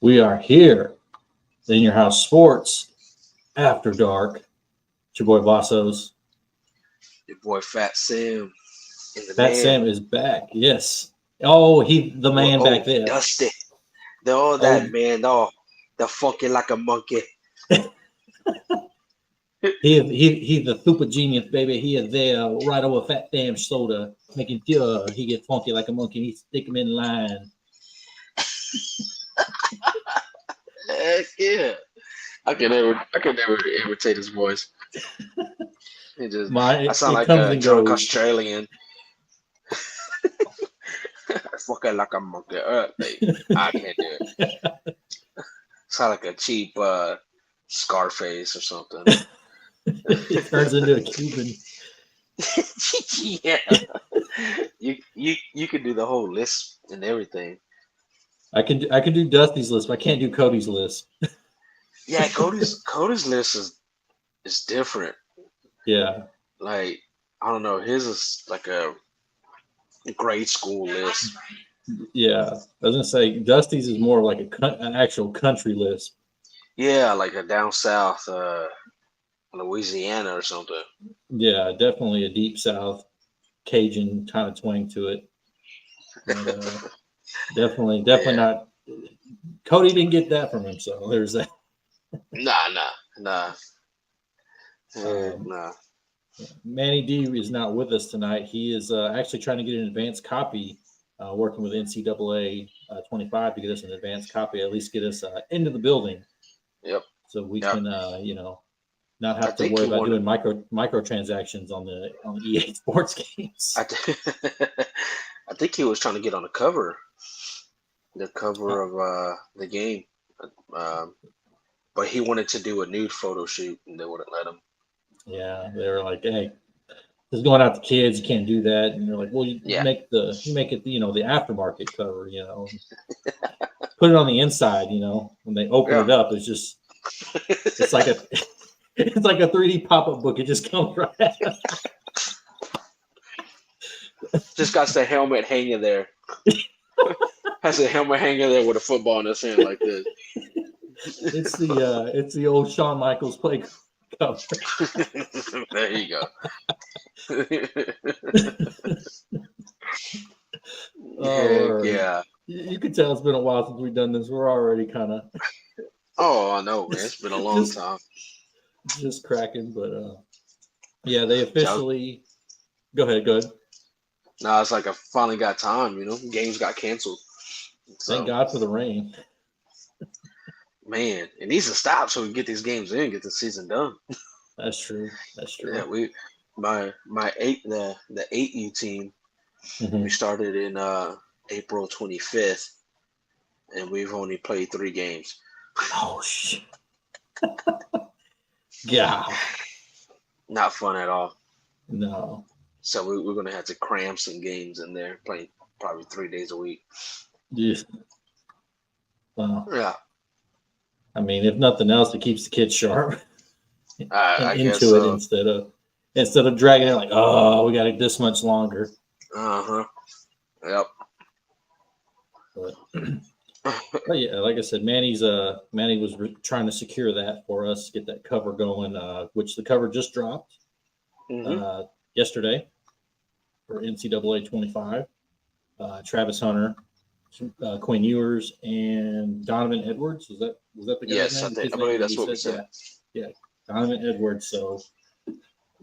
We are here in your house sports after dark. It's your boy Vassos. Your boy Fat Sam and the Fat man. Sam is back. Yes. Oh, the man back there. Dusty. That man. Oh, the funky like a monkey. He the super genius, baby. He is there right over Fat Sam's shoulder, making sure he gets funky like a monkey. He stick him in line. Heck yeah. I can never imitate his voice. I sound like a drunk Australian. Fucking like a monkey. I can't do it. Sound like a cheap Scarface or something. It turns into a Cuban. Yeah. You can do the whole lisp and everything. I can do Dusty's list, but I can't do Cody's list. Yeah, Cody's list is different. Yeah. Like, I don't know, his is like a grade school list. Yeah, I was gonna say Dusty's is more like an actual country list. Yeah, like a down south, Louisiana or something. Yeah, definitely a deep south Cajun kind of twang to it. But, definitely not. Cody didn't get that from him, so there's that. Nah. Manny D is not with us tonight. He is actually trying to get an advanced copy, working with NCAA 25 to get us an advanced copy, at least get us into the building. Yep. So we can, not have to worry about doing microtransactions on the EA Sports games. I think he was trying to get on the cover of the game, but he wanted to do a nude photo shoot, and they wouldn't let him. Yeah, they were like, "Hey, this is going out to kids. You can't do that." And they're like, "Well, you make it, the aftermarket cover. Put it on the inside. When they open it up, it's just, it's like a 3D pop-up book. It just comes right out. Just got the helmet hanging there. Has a helmet hanging there with a football in his hand like this. It's the old Shawn Michaels play cover. There you go. Yeah. You can tell it's been a while since we've done this. We're already kind of. Oh, I know, man. It's been a long time. Just cracking, but yeah, they officially. Go ahead. No, it's like I finally got time. Games got canceled. So, thank God for the rain. Man, it needs to stop so we can get these games in, get the season done. That's true. Yeah, the 8U team. Mm-hmm. We started in April 25th, and we've only played 3 games. Oh shit! Yeah, not fun at all. No. So we're gonna have to cram some games in there, play probably 3 days a week. Yeah. Well. Yeah. I mean, if nothing else, it keeps the kids sharp and into it instead of dragging it like, oh, we got it this much longer. Yep. But yeah, like I said, Manny was trying to secure that for us, get that cover going, which the cover just dropped yesterday for NCAA 25. Travis Hunter, Quinn Ewers, and Donovan Edwards. Was that the guy's name? Yes, I believe that's what we said. Yeah, Donovan Edwards. So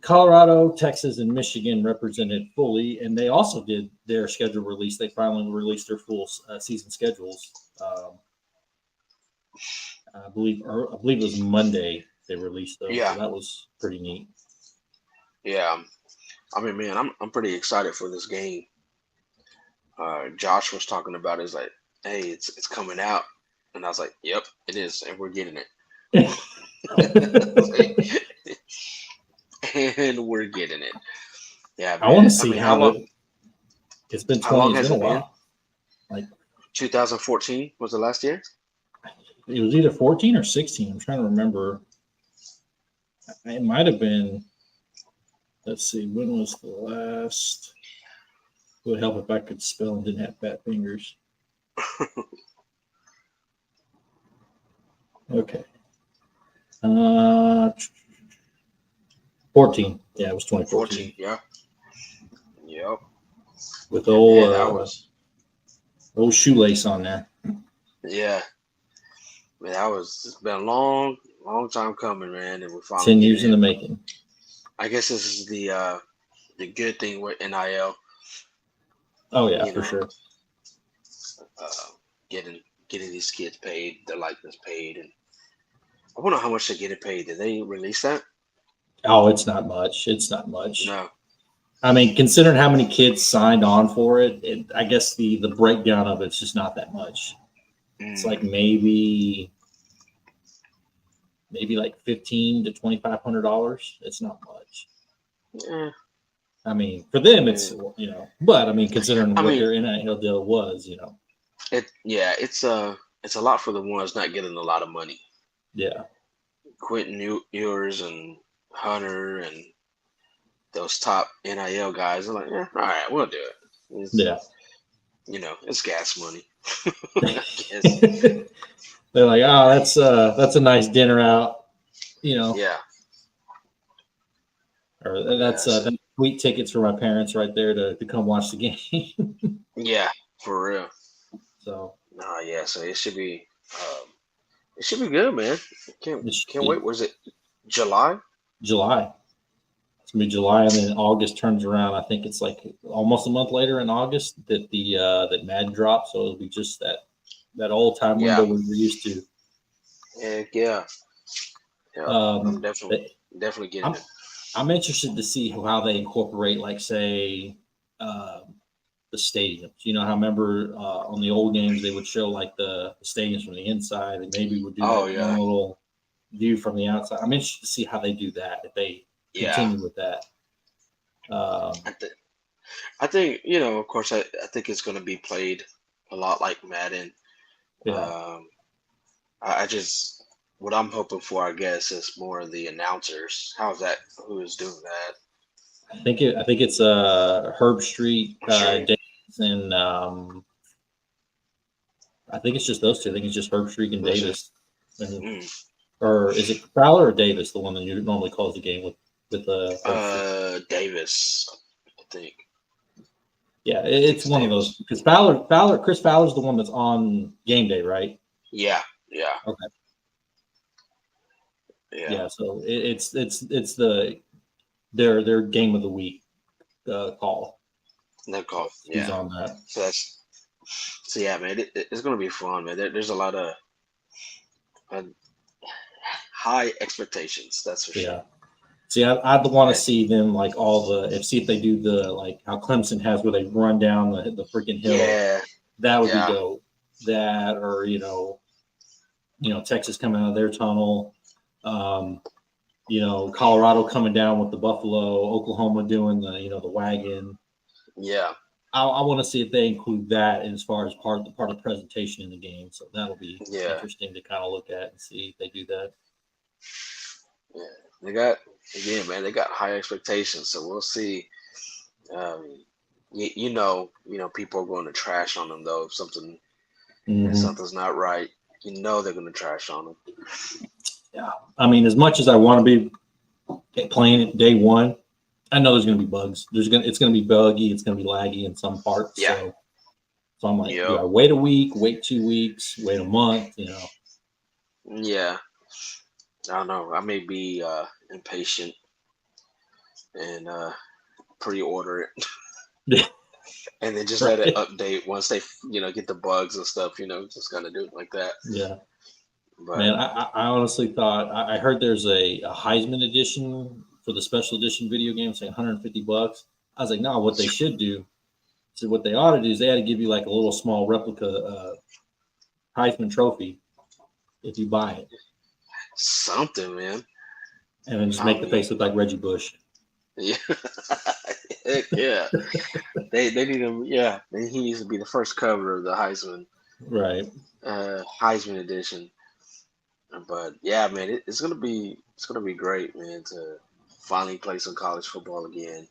Colorado, Texas, and Michigan represented fully, and they also did their schedule release. They finally released their full season schedules. I believe it was Monday they released those. Yeah, so that was pretty neat. Yeah, I mean, man, I'm pretty excited for this game. Josh was talking about it. He's like, hey, it's coming out, and I was like, yep, it is, and we're getting it. And we're getting it. Yeah, man. I want to see how long. It's been 20. It's been a while. Like 2014 was the last year. It was either 14 or 16. I'm trying to remember. It might have been. Let's see. When was the last? It would help if I could spell and didn't have fat fingers. Okay. 14. Yeah, it was 2014. 14. Yeah. Yep. With And man, that was old shoelace on there. yeah. Man, that was it's been a long, long time coming, man, and we finally 10 get years in it. the making. I guess this is the good thing with NIL. Oh yeah, You for know, sure. uh, getting getting these kids paid, their likeness paid, and I wonder how much they're getting paid. Did they release that? Oh, it's not much. It's not much. No. I mean, considering how many kids signed on for it, I guess the breakdown of it's just not that much. It's like Mm. maybe like $1,500 to $2,500. It's not much. Yeah. I mean, for them, Yeah. it's but I mean, considering I what mean, their NIL deal was, it's a lot for the ones not getting a lot of money. yeah, Quentin Ewers and Hunter and those top NIL guys are like, yeah, all right, we'll do it. yeah. It's gas money. I guess. They're like, oh, that's a nice dinner out, Yeah. or Yes. that's sweet tickets for my parents right there to come watch the game. Yeah, for real. So Nah, yeah. So it should be good, man. Can't it should can't be wait. Was it July? July. It's gonna be July, and then August turns around. I think it's like almost a month later in August that Madden drops. So it'll be just that old time Yeah. window we were used to. Heck yeah. Yeah. I'm Um, definitely getting I'm it. I'm interested to see how they incorporate, like, say, the stadiums. You know how, remember, on the old games they would show like the stadiums from the inside, and maybe would do Oh that one yeah. little view from the outside. I'm interested to see how they do that if they Yeah. continue with that. Um, I think of course I think it's gonna be played a lot like Madden. yeah, Um I just what I'm hoping for, I guess, is more of the announcers. How's that? Who is doing that? I think it's Herb Street, Sure. Davis, and I think it's just those two. I think it's just Herb Street and Let's see. Davis. And Mm. or is it Fowler or Davis, the one that normally calls the game with Herb Street? Davis, I think. Yeah, I think it's it's one of those Davis. because Chris Fowler's the one that's on game day, right? Yeah, yeah, Okay. yeah. Yeah, so it's their game of the week call. No So call. he's Yeah. on that. So yeah, man, it's gonna be fun, man. There's a lot of uh, high expectations. That's for sure. Yeah. See, I'd want to And see them like see if they do the like how Clemson has where they run down the freaking hill. yeah, That would be yeah, dope. That or Texas coming out of their tunnel. Um, Colorado coming down with the Buffalo, Oklahoma doing the wagon. yeah, I want to see if they include that as far as part of the presentation in the game. So that'll be yeah, interesting to kind of look at and see if they do that. yeah. They got again, man. They got high expectations, so we'll see. Um, people are going to trash on them though if Mm-hmm. something's not right. They're going to trash on them. Yeah, I mean, as much as I want to be playing it day one, I know there's going to be bugs. It's going to be buggy. It's going to be laggy in some parts. Yeah. So I'm like, do Yep. I wait a week, wait 2 weeks, wait a month? Yeah. I don't know. I may be impatient and pre-order it, and then just let it Right? update once they, get the bugs and stuff. Just kind of do it like that. Yeah, But man. I honestly thought I heard there's a Heisman edition for the special edition video game, saying $150. I was like, no, what they should do. So what they ought to do is they ought to give you like a little small replica Heisman trophy if you buy it, something, man. and then just I make the mean, face look like Reggie Bush. yeah, heck yeah. They need him. Yeah, he needs to be the first cover of the Right. Heisman edition. But yeah, man, it's gonna be great, man, to finally play some college football again.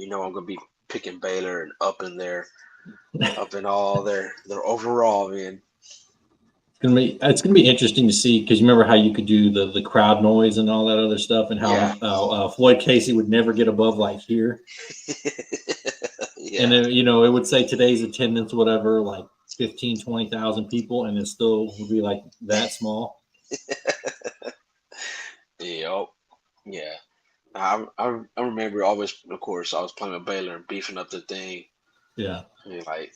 I'm gonna be picking Baylor and up in all their overall, man. It's gonna be interesting to see because you remember how you could do the crowd noise and all that other stuff, and Yeah. how Floyd Casey would never get above like here, and Yeah. then it would say today's attendance whatever like 15-20,000 people, and it still would be like that small. Yep. Yeah. I remember always, of course, I was playing with Baylor and beefing up the thing. Yeah. Like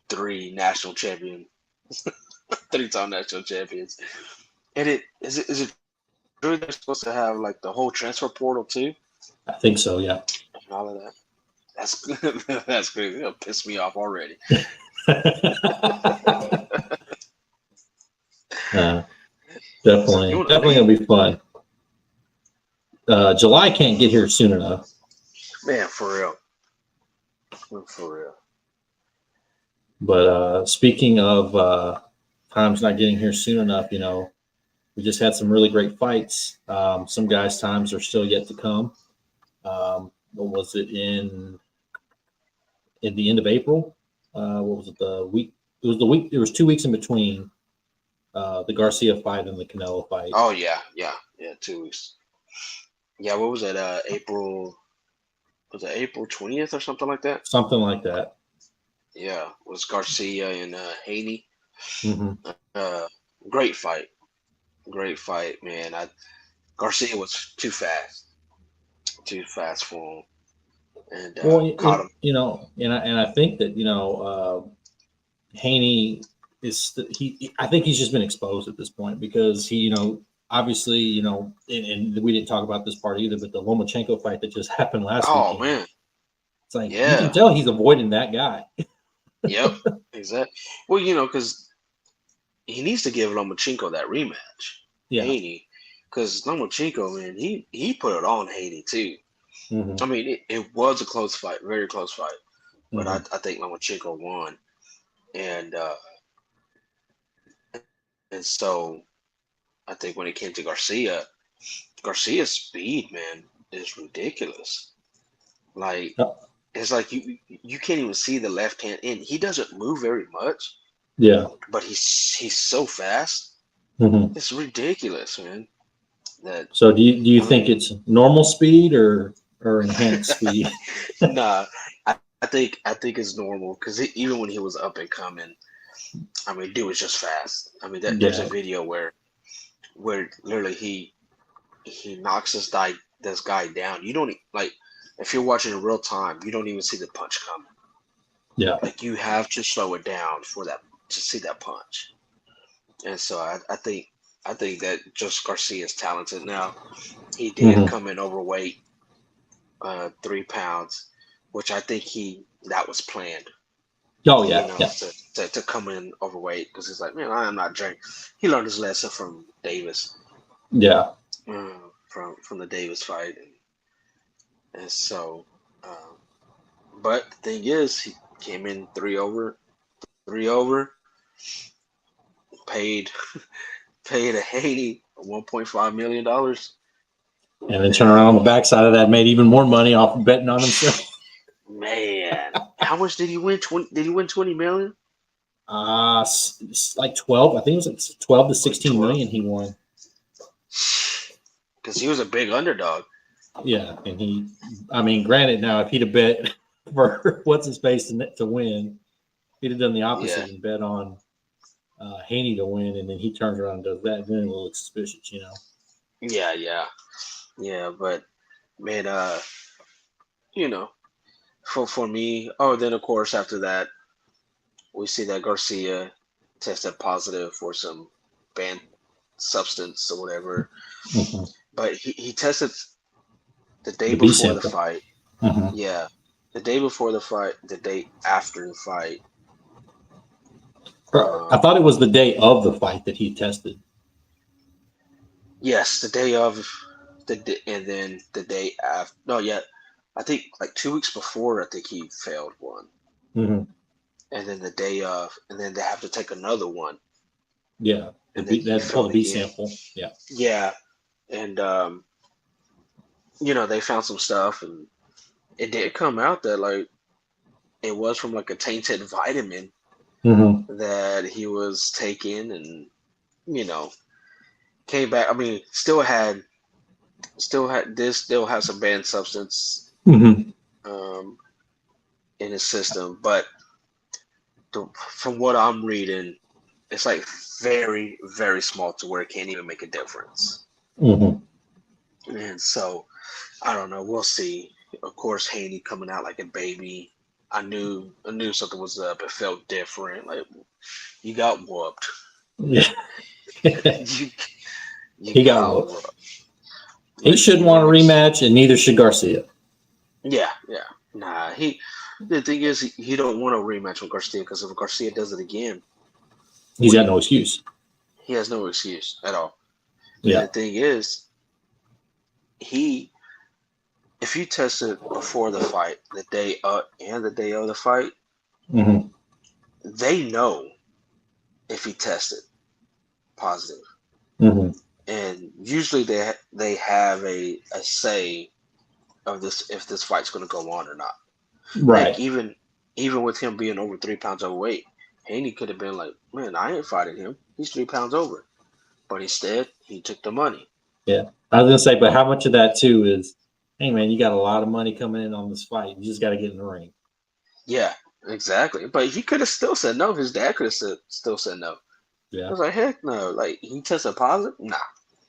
three three-time national champions. And is it true they're supposed to have like the whole transfer portal too I think so. Yeah. and all of that? That's that's crazy. It'll piss me off already. uh, It's like you definitely, want to definitely gonna leave, be fun. July can't get here soon enough. man. For real. For real. But speaking of times not getting here soon enough, we just had some really great fights. Some guys' times are still yet to come. What was it in the end of April? What was it? The week? It was the week. There was 2 weeks in between the Garcia fight and the Canelo fight. Oh yeah, yeah, yeah. 2 weeks. Yeah, what was it? April. Was it April 20th or something like that? Something like that. Yeah, it was Garcia and Haney. Mm-hmm. Uh, great fight. Great fight, man. Garcia was too fast for him, and Well, caught him. and I think that Haney is I think he's just been exposed at this point because he obviously and we didn't talk about this part either, but the Lomachenko fight that just happened last Oh weekend, man, it's like you can yeah, tell he's avoiding that guy. yep, exactly. Well, because he needs to give Lomachenko that rematch, Yeah. Haney, because Lomachenko, man, he put it on Haney too. Mm-hmm. I mean, it was a close fight, very close fight, but Mm-hmm. I think Lomachenko won, and and so I think when it came to Garcia's speed, man, is ridiculous. Like it's like you can't even see the left hand in. He doesn't move very much, Yeah. but he's so fast. Mm-hmm. It's ridiculous, man. That So do you I think mean, it's normal speed or enhanced speed? nah. I think it's normal because even when he was up and coming, I mean, dude was just fast. I mean, there's a Yeah. video where literally he knocks this guy down. You don't like if you're watching in real time, you don't even see the punch coming. Yeah. Like you have to slow it down for that to see that punch. And so I think that just Garcia is talented now. He did Mm-hmm. come in overweight, 3 pounds, which I think that was planned. Oh yeah. Yeah. To come in overweight because he's like, man, I am not drinking. He learned his lesson from Davis, Yeah. from the Davis fight, and so, but the thing is, he came in three over, paid paid a Haney $1.5 million. And then turn around on the backside of that, made even more money off betting on himself. Man, how much did he win? Did he win 20 million? It's like 12. I think it was like 12 to 16 12. million he won. Because he was a big underdog. Yeah, and I mean, granted, now if he'd have bet for what's his face to win, he'd have done the opposite Yeah, and bet on Haney to win, and then he turns around and does that. Then it will look suspicious, yeah. But man, you know, for me, then of course after that, we see that Garcia tested positive for some banned substance or whatever. Mm-hmm. But he tested the day The B before the sample. fight. Mm-hmm. Yeah, the day before the fight, the day after the fight. I thought it was the day of the fight that he tested. Yes, the day of and then the day after. No, yeah, I think like 2 weeks before. I think he failed one, Mm-hmm. and then the day of, and then they have to take another one, Yeah, and then he that's called failed the B again. sample. Yeah, Yeah, and they found some stuff, and it did come out that like it was from like a tainted vitamin mm-hmm. that he was taking, you know, came back. I mean, still had some banned substance Mm-hmm. um, in his system, but from what I'm reading, it's like very, very small to where it can't even make a difference. Mm-hmm. And so I don't know. We'll see. Of course, Haney coming out like a baby. I knew something was up. It felt different. Like you got whooped. Yeah. you you He got got whooped. whooped. He Like shouldn't he want a didn't. rematch, and neither should Garcia. Yeah, yeah. Nah, he. The thing is, he don't want a rematch with Garcia because if Garcia does it again, He's got we no excuse. he has no excuse at all. And Yeah. the thing is, he if you test it before the fight, the day and the day of the fight, Mm-hmm. they know if he tested positive, Mm-hmm. and usually they have a say of this if this fight's going to go on or not. Like Right. even with him being over 3 pounds overweight, Haney could have been like, man, I ain't fighting him. He's 3 pounds over. But instead, he took the money. Yeah. I was gonna say, but how much of that too is, hey man, you got a lot of money coming in on this fight. You just got to get in the ring. Yeah, exactly. But he could have still said no. His dad could have still said no. I Yeah. was like, heck no. Like he tested positive. Nah,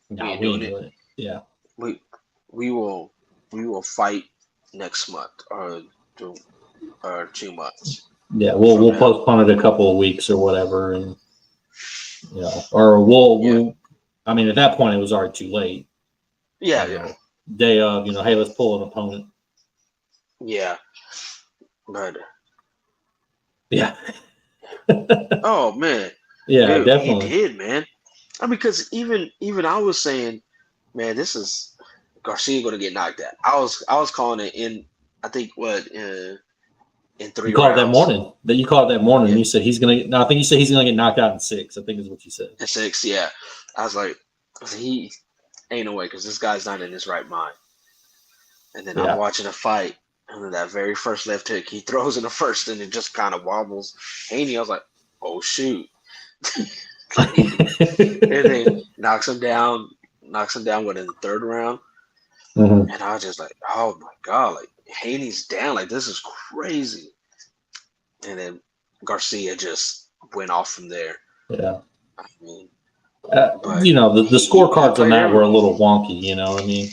we No, ain't we doing ain't it. doing it. Yeah. We we will we will fight next month two, or 2 months Yeah. from We'll now. postpone it a couple of weeks or whatever, and Yeah, I mean, at that point, it was already too late. yeah, You yeah, know, day of, hey, let's pull an opponent. yeah. But Yeah. oh man, Yeah, dude, he definitely. did, man. I mean, because even I was saying, man, this is Garcia going to get knocked out. I was calling it in. I think what in You three called that rounds. morning. That you called that morning. Yeah, You said he's gonna. No, I think you said he's gonna get knocked out in 6. I think is what you said. in 6. Yeah, I was like, he ain't no way because this guy's not in his right mind. And then I'm Yeah. watching a fight, and then that very first left hook, he throws in the first, and it just kind of wobbles Haney. I was like, oh shoot. And then knocks him down within the third round. Mhm. And I was just like, oh my God, like Haney's down, like this is crazy. And then Garcia just went off from there. Yeah. I mean, but The he scorecards on played that were a everyone. little wonky. I mean,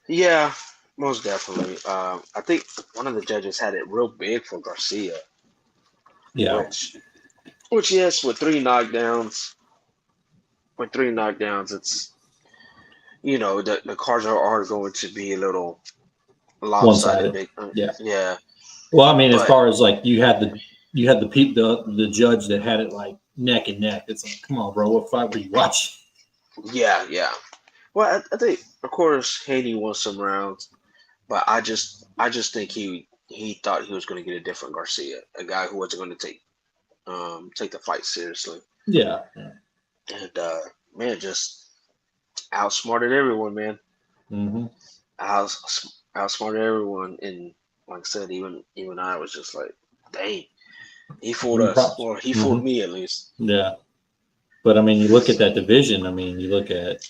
Yeah, most definitely. I think one of the judges had it real big for Garcia, yeah. which yes, with three knockdowns, it's the cards are going to be a little One lopsided. sided. Big, Yeah. yeah, Well, I mean, as but far as like the judge that had it like neck and neck. It's like, come on, bro, what fight were you watching? yeah, yeah. Well, I think of course Haney won some rounds, but I just think he thought he was going to get a different Garcia, a guy who wasn't going to take the fight seriously, Yeah. Yeah. and man, just outsmarted everyone, man. Mm-hmm. Outsmarted everyone, and like I said, even I was just like, dang, he Give fooled him us, props. or he fooled Mm-hmm. me at least. Yeah. But I mean, you look at that division. I mean, you look at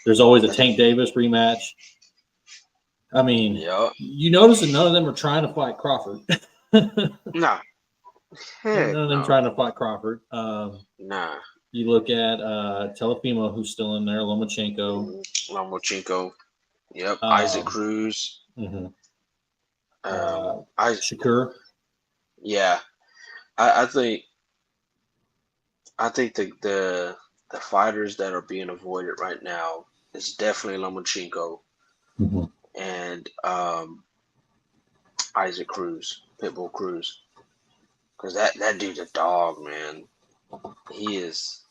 there's always a That's a, Tank Davis rematch. I mean, yeah, you notice that none of them are trying to fight Crawford. None nah, heck of them no, trying to fight Crawford. nah. You look at Telefimo, who's still in there, Lomachenko, Lomachenko, yep, Isaac um, Cruz, mhm, um, I Shakur. yeah, I, I think I think the fighters that are being avoided right now is definitely Lomachenko Mhm. and Isaac Cruz, Pitbull Cruz, because that dude's a dog, man. He is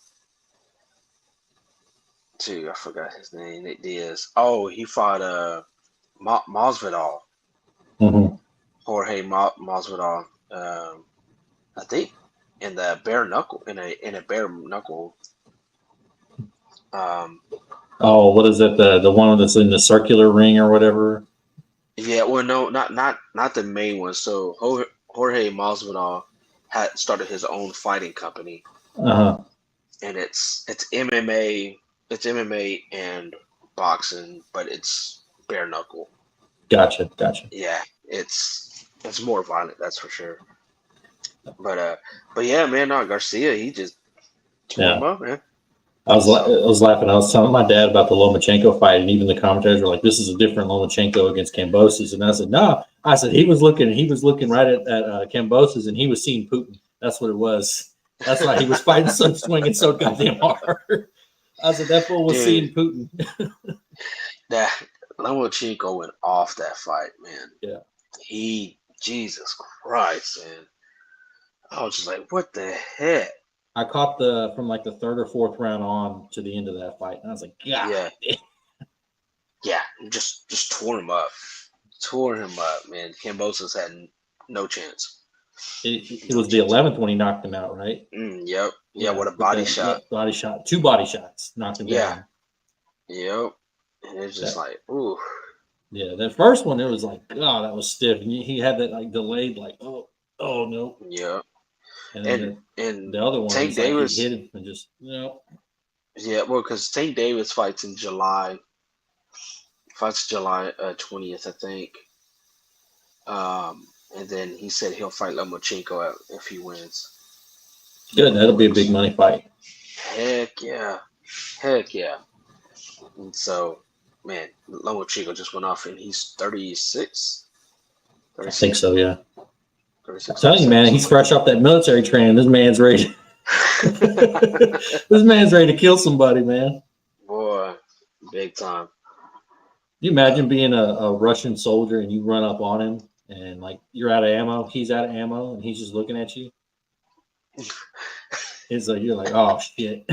too. I forgot his name. It is. Oh, he fought Masvidal, Mhm. Jorge Masvidal. I think in the bare knuckle in a bare knuckle. Um, Oh, what is it? The one that's in the circular ring or whatever. yeah, well, no, not the main one. So Jorge Masvidal had started his own fighting company, Uh huh. and it's MMA, it's MMA and boxing, but it's bare knuckle. Gotcha. Yeah, it's more violent, that's for sure. But yeah, man, no, Garcia, he just tore him Yeah. up, man. I So was laughing. I was telling my dad about the Lomachenko fight, and even the commentators were like, "This is a different Lomachenko against Kambosos." And I said, "No." I said he was looking right at Kambosos, and he was seeing Putin. That's what it was. That's why he was fighting so swinging so goddamn hard. I said that fool was dude, seeing Putin. that Lomachenko went off that fight, man. Yeah. He, Jesus Christ, man. I was just like, what the heck? I caught from like the third or fourth round on to the end of that fight, and I was like, God. Yeah, yeah, just tore him up. Tore him up, man. Kambosos had no chance. It No was the chance. 11th when he knocked him out, right? Yep. Yeah, what a with body shot. body shot, 2 body shots knocked him Yeah. down. Yep. And it's just like, ooh. Yeah, that first one, it was like, oh, that was stiff. And he had that like delayed, like, oh no. Yeah. And then And the other one, Tank it's like he Davis. hit him and just, Yeah, well, because Tank Davis fights in July. Fights July 20th, I think. And then he said he'll fight Lomachenko if he wins. good. That'll be a big money fight. Heck yeah. And so, man, Lomachenko just went off, and he's 36. I think so, yeah. 36, I'm telling you, man, he's fresh off that military training. This man's ready. This man's ready to kill somebody, man. Boy, big time. You imagine being a Russian soldier and you run up on him and like you're out of ammo, he's out of ammo, and he's just looking at you. It's like you're like, oh shit.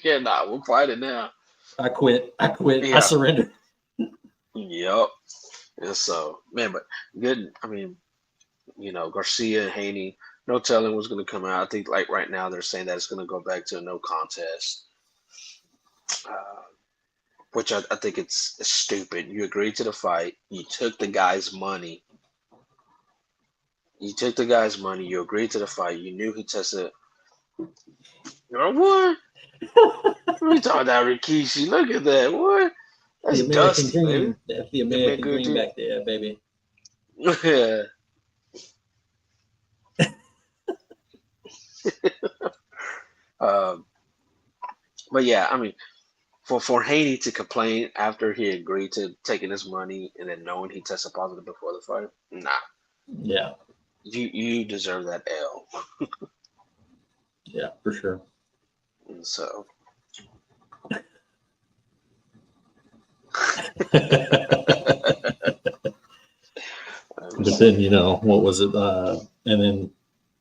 Yeah, nah, we're fighting now. I quit. Yeah. I surrender. Yep. And so, man, but good. I mean, Garcia and Haney, no telling what's going to come out. I think, like, right now, they're saying that it's going to go back to a no contest, which I think it's stupid. You agreed to the fight. You took the guy's money. You agreed to the fight. You knew he tested. What? We talking about Rikishi. Look at that. What? That's The American Dusty, baby. dream. That's the American dream back there, baby. Yeah. But yeah, I mean, for Haney to complain after he agreed to taking his money and then knowing he tested positive before the fight, nah. Yeah. You deserve that L. Yeah, for sure. And so. But then, what was it? And then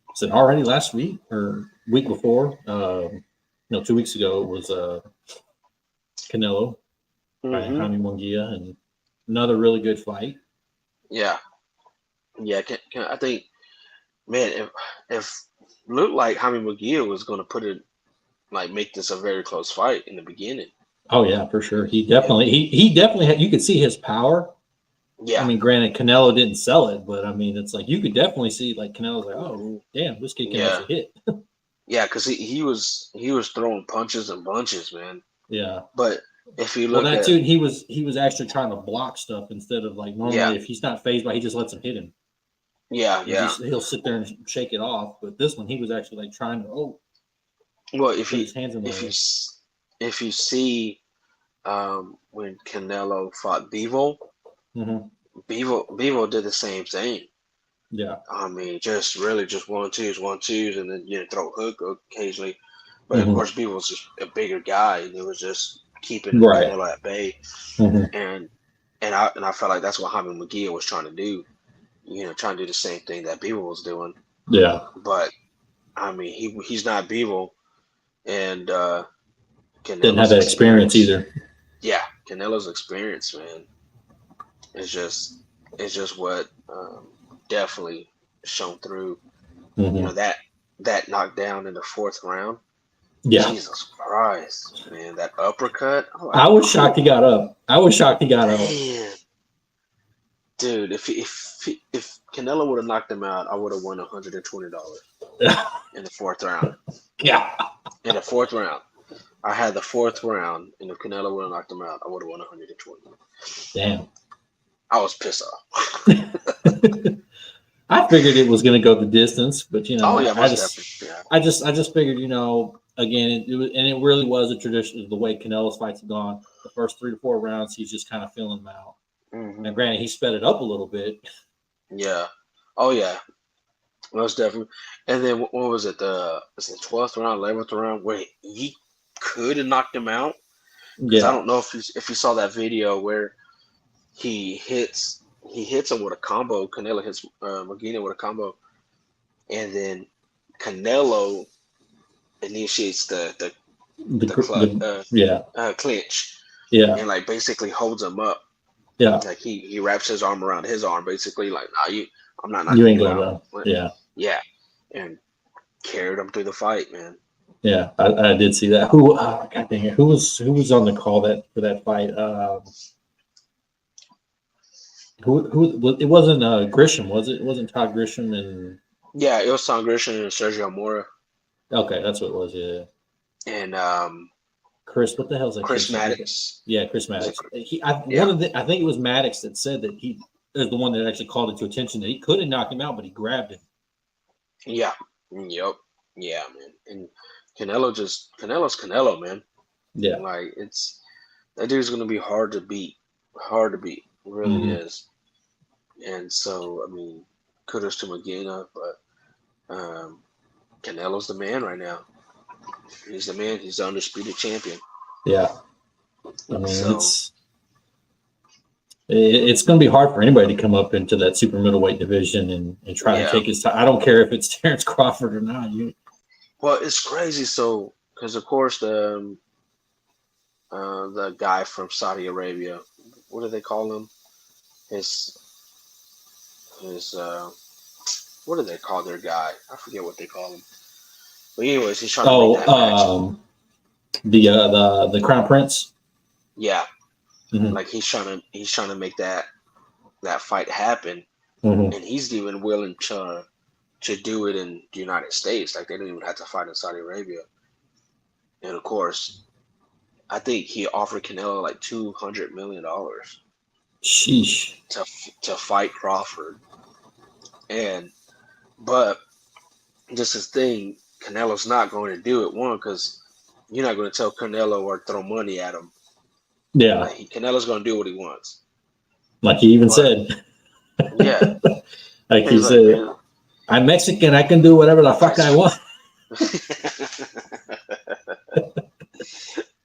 was it already last week or week before? 2 weeks ago it was Canelo fighting Jaime Munguia, and another really good fight. Yeah. I think, man, if looked like Jaime Munguia was going to put it, like, make this a very close fight in the beginning. Oh yeah, for sure. He definitely had, you could see his power. Yeah. I mean, granted, Canelo didn't sell it, but I mean, it's like you could definitely see like Canelo's like, oh damn, this kid can actually hit. Yeah, because he was throwing punches and bunches, man. Yeah. But if you look at too, he was actually trying to block stuff instead of like normally if he's not phased by, he just lets him hit him. Yeah. He'll sit there and shake it off. But this one, he was actually like trying to well, if put his hands in there. If you see when Canelo fought Bivol, Bivol did the same thing. Yeah. I mean, just 1-2s, and then throw a hook occasionally. But of course, Bivol's just a bigger guy, and it was just keeping Canelo at bay. And I felt like that's what Jaime Munguia was trying to do. Trying to do the same thing that Bivol was doing. Yeah. But I mean, he's not Bivol, and didn't have that experience either. Yeah, Canelo's experience, man, it's just what definitely shone through. That knockdown in the fourth round. Yeah. Jesus Christ, man, that uppercut. I was shocked he got up. Man. Dude, if Canelo would have knocked him out, I would have won $120. in the 4th round. Yeah. In the 4th round. I had the 4th round, and if Canelo would have knocked him out, I would have won 120. Damn. I was pissed off. I figured it was going to go the distance, but Oh yeah, I most just, definitely. Yeah. I just figured, again, it was, and it really was a tradition of the way Canelo's fights have gone. The first 3 to 4 rounds, he's just kind of feeling them out. Mm-hmm. Now, granted, he sped it up a little bit. Yeah. Oh yeah, most definitely. And then what was it? The 12th round, 11th round, where he could have knocked him out. Because I don't know if you saw that video where he hits him with a combo. Canelo hits Magina with a combo, and then Canelo initiates the clinch, yeah, and like basically holds him up. Yeah. Like he wraps his arm around his arm, basically like, nah, I'm not You knocking ain't you going out. down. Yeah. Yeah, and carried him through the fight, man. Yeah, I did see that. Who? God dang it! Who was on the call for that fight? Who? It wasn't Grisham, was it? It wasn't Todd Grisham and. Yeah, it was Tom Grisham and Sergio Mora. Okay, that's what it was. Yeah. And Chris, what the hell's that? Chris Maddox. Yeah, Chris Maddox. I think it was Maddox that said that he is the one that actually called it to attention that he couldn't knock him out, but he grabbed him. Yeah. Yep. Yeah, man. And Canelo's Canelo, man. Yeah. Like that dude's gonna be hard to beat. Hard to beat. It really is. And so, I mean, kudos to Magina, but Canelo's the man right now. He's the man. He's the undisputed champion. Yeah. I mean, it's going to be hard for anybody to come up into that super middleweight division and try to take his time. I don't care if it's Terrence Crawford or not. Well, it's crazy. So, because of course the guy from Saudi Arabia, what do they call him? His what do they call their guy? I forget what they call him. But anyways, he's trying to make that match. The Crown Prince. Yeah, like he's trying to make that fight happen, and he's even willing to do it in the United States. Like they don't even have to fight in Saudi Arabia. And of course, I think he offered Canelo like $200 million. Sheesh. To fight Crawford, but just his thing, Canelo's not going to do it. One, because you're not going to tell Canelo or throw money at him. Yeah, like, Canelo's going to do what he wants. Like he even said. Yeah, like he said, I'm Mexican. I can do whatever the fuck I want.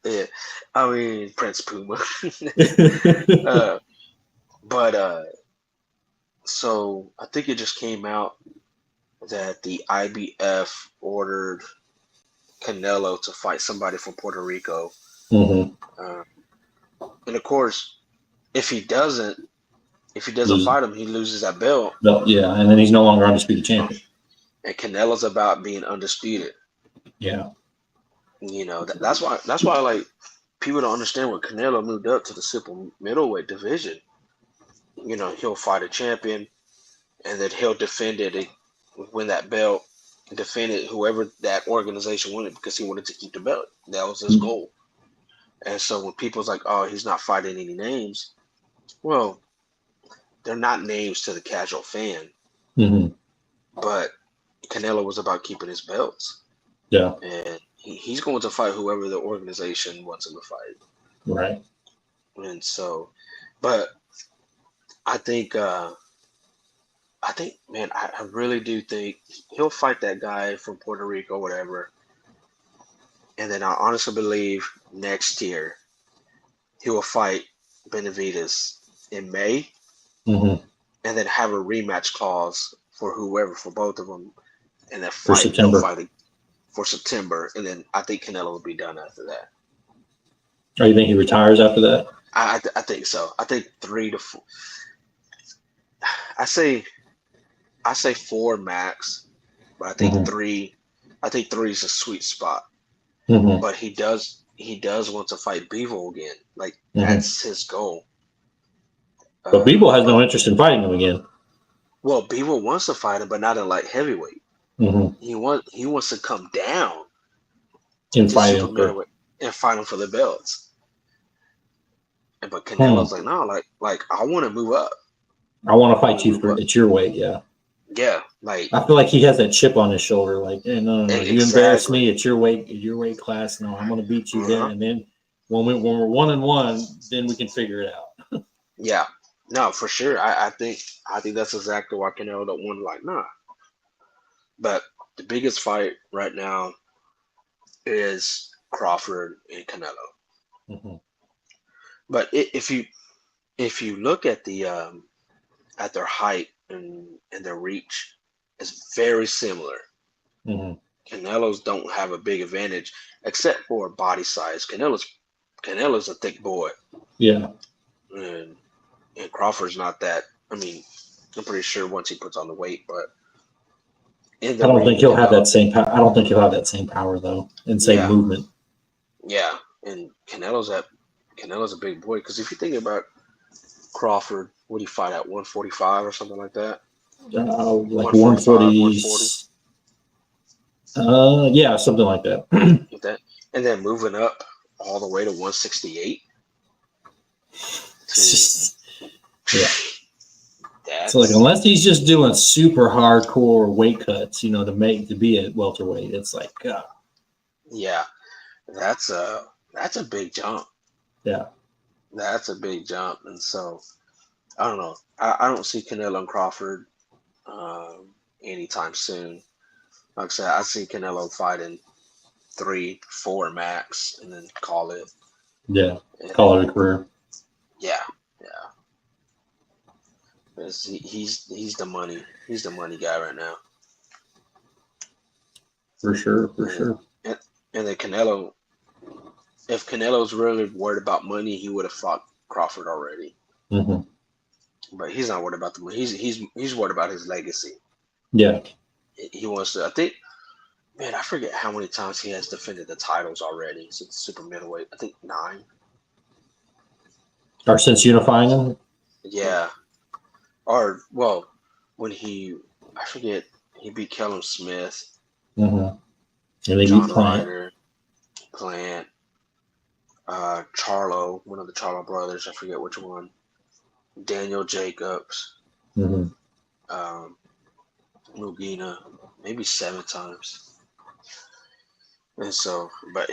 Yeah, I mean Prince Puma. So I think it just came out that the IBF ordered Canelo to fight somebody from Puerto Rico. And of course, if he doesn't fight him, he loses that belt. Yeah, and then he's no longer undisputed champion. And Canelo's about being undisputed. Yeah. That's why like people don't understand when Canelo moved up to the super middleweight division. He'll fight a champion, and then he'll defend it, win that belt, defend it, whoever that organization wanted, because he wanted to keep the belt. That was his goal. And so when people's like, oh, he's not fighting any names, well, they're not names to the casual fan. But Canelo was about keeping his belts. Yeah. And he's going to fight whoever the organization wants him to fight. Right. And so, but I think, man, I really do think he'll fight that guy from Puerto Rico or whatever. And then I honestly believe next year he will fight Benavidez in May. And then have a rematch clause for whoever, for both of them. And then for September. For September. And then I think Canelo will be done after that. Oh, you think he retires after that? I think so. I think 3 to 4. I say 4 max, but I think 3. I think 3 is a sweet spot. But he does want to fight Bivol again. Like that's his goal. But Bivol has no interest in fighting him again. Well, Bivol wants to fight him, but not in light heavyweight. Mm-hmm. He wants to come down In to super fighting for. middleweight and fight him for the belts. But Hmm. Canelo's like, no, like I want to move up. I want to fight you for it's your weight. Yeah. Yeah, like I feel like he has that chip on his shoulder. Like, hey, no. You embarrass exactly. me at your weight class. No, I'm going to beat you then. Uh-huh. And then when we're 1-1, then we can figure it out. Yeah, no, for sure. I think that's exactly why Canelo don't want to like nah. But the biggest fight right now is Crawford and Canelo. Mm-hmm. But if you look at their height and their reach, it's very similar. Mm-hmm. Canelo's don't have a big advantage except for body size. Canelo's a thick boy, Yeah. and Crawford's not that. I mean, I'm pretty sure once he puts on the weight, but in I the don't think ring, he'll have that same power. I don't think he'll have that same power though, and same yeah, movement. yeah, and Canelo's a big boy because if you think about Crawford, what do you fight at 145 or something like that? Like 145, 140. 140. Yeah, something like that. With that, and then moving up all the way to 168. Yeah. That's So like, unless he's just doing super hardcore weight cuts, to be at welterweight, it's like, yeah, that's a big jump. yeah. That's a big jump, and so I don't know. I don't see Canelo and Crawford anytime soon. Like I said, I see Canelo fighting 3, 4 max, and then call it. Yeah. And Call it a career. yeah, yeah. He's the money. He's the money guy right now. For sure. For And, sure. and then Canelo, if Canelo's really worried about money, he would have fought Crawford already. Mm-hmm. But he's not worried about the money. He's worried about his legacy. Yeah. He wants to. I think, man, I forget how many times he has defended the titles already since super middleweight. I think 9. Or since unifying them. Yeah. Or well, when I forget, he beat Callum Smith, Mm-hmm. And they John beat Plant. Ryder, Plant, Charlo, one of the Charlo brothers. I forget which one. Daniel Jacobs, Mm-hmm. Mugina, maybe 7 times. And so, but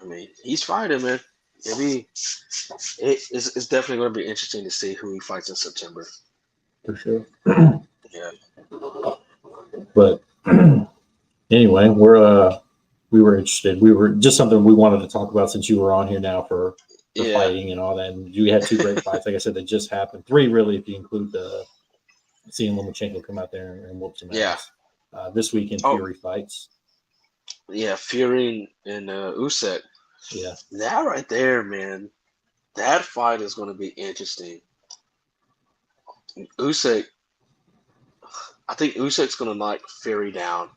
I mean, he's fighting, man. It's definitely going to be interesting to see who he fights in September. For sure. Yeah. But anyway, we were interested. We were just something we wanted to talk about since you were on here now for Yeah. fighting and all that. And we had 2 great fights. Like I said, that just happened. 3 really, if you include seeing Lomachenko come out there and whoop some ass. This weekend, Fury fights. Yeah, Fury and Usyk. Yeah. That right there, man. That fight is going to be interesting. Usyk, I think Usyk's going to knock Fury down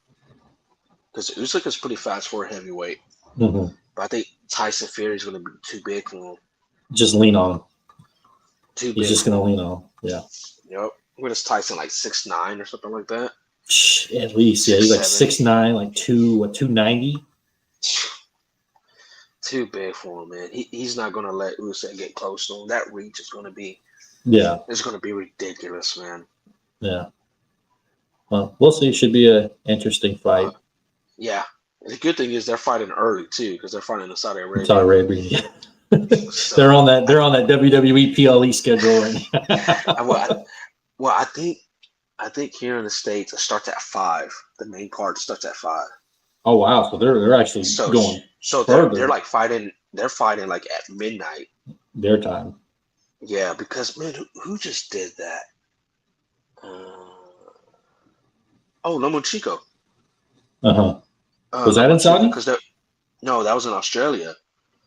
because Usyk is pretty fast for a heavyweight. Mm-hmm. But I think Tyson Fury is going to be too big for him. Just lean on him. Too big. He's just going to lean on him. Yeah. Yep. What is Tyson, like 6'9" or something like that? At least, yeah. He's like 6'9", like 290. Too big for him, man. He's not going to let Usyk get close to him. That reach is going to be, it's going to be ridiculous, man. Yeah. Well, we'll see. It should be an interesting fight. Yeah. The good thing is they're fighting early too, because they're fighting in Saudi Arabia. Saudi Arabia. So, they're on that WWE PLE schedule right now. Well, I think here in the States it starts at 5. The main card starts at 5. Oh wow! So they're actually going. So further. they're like fighting. They're fighting like at midnight. Their time. Yeah, because man, who just did that? Lomachenko. Was that in Saudi? No, that was in Australia.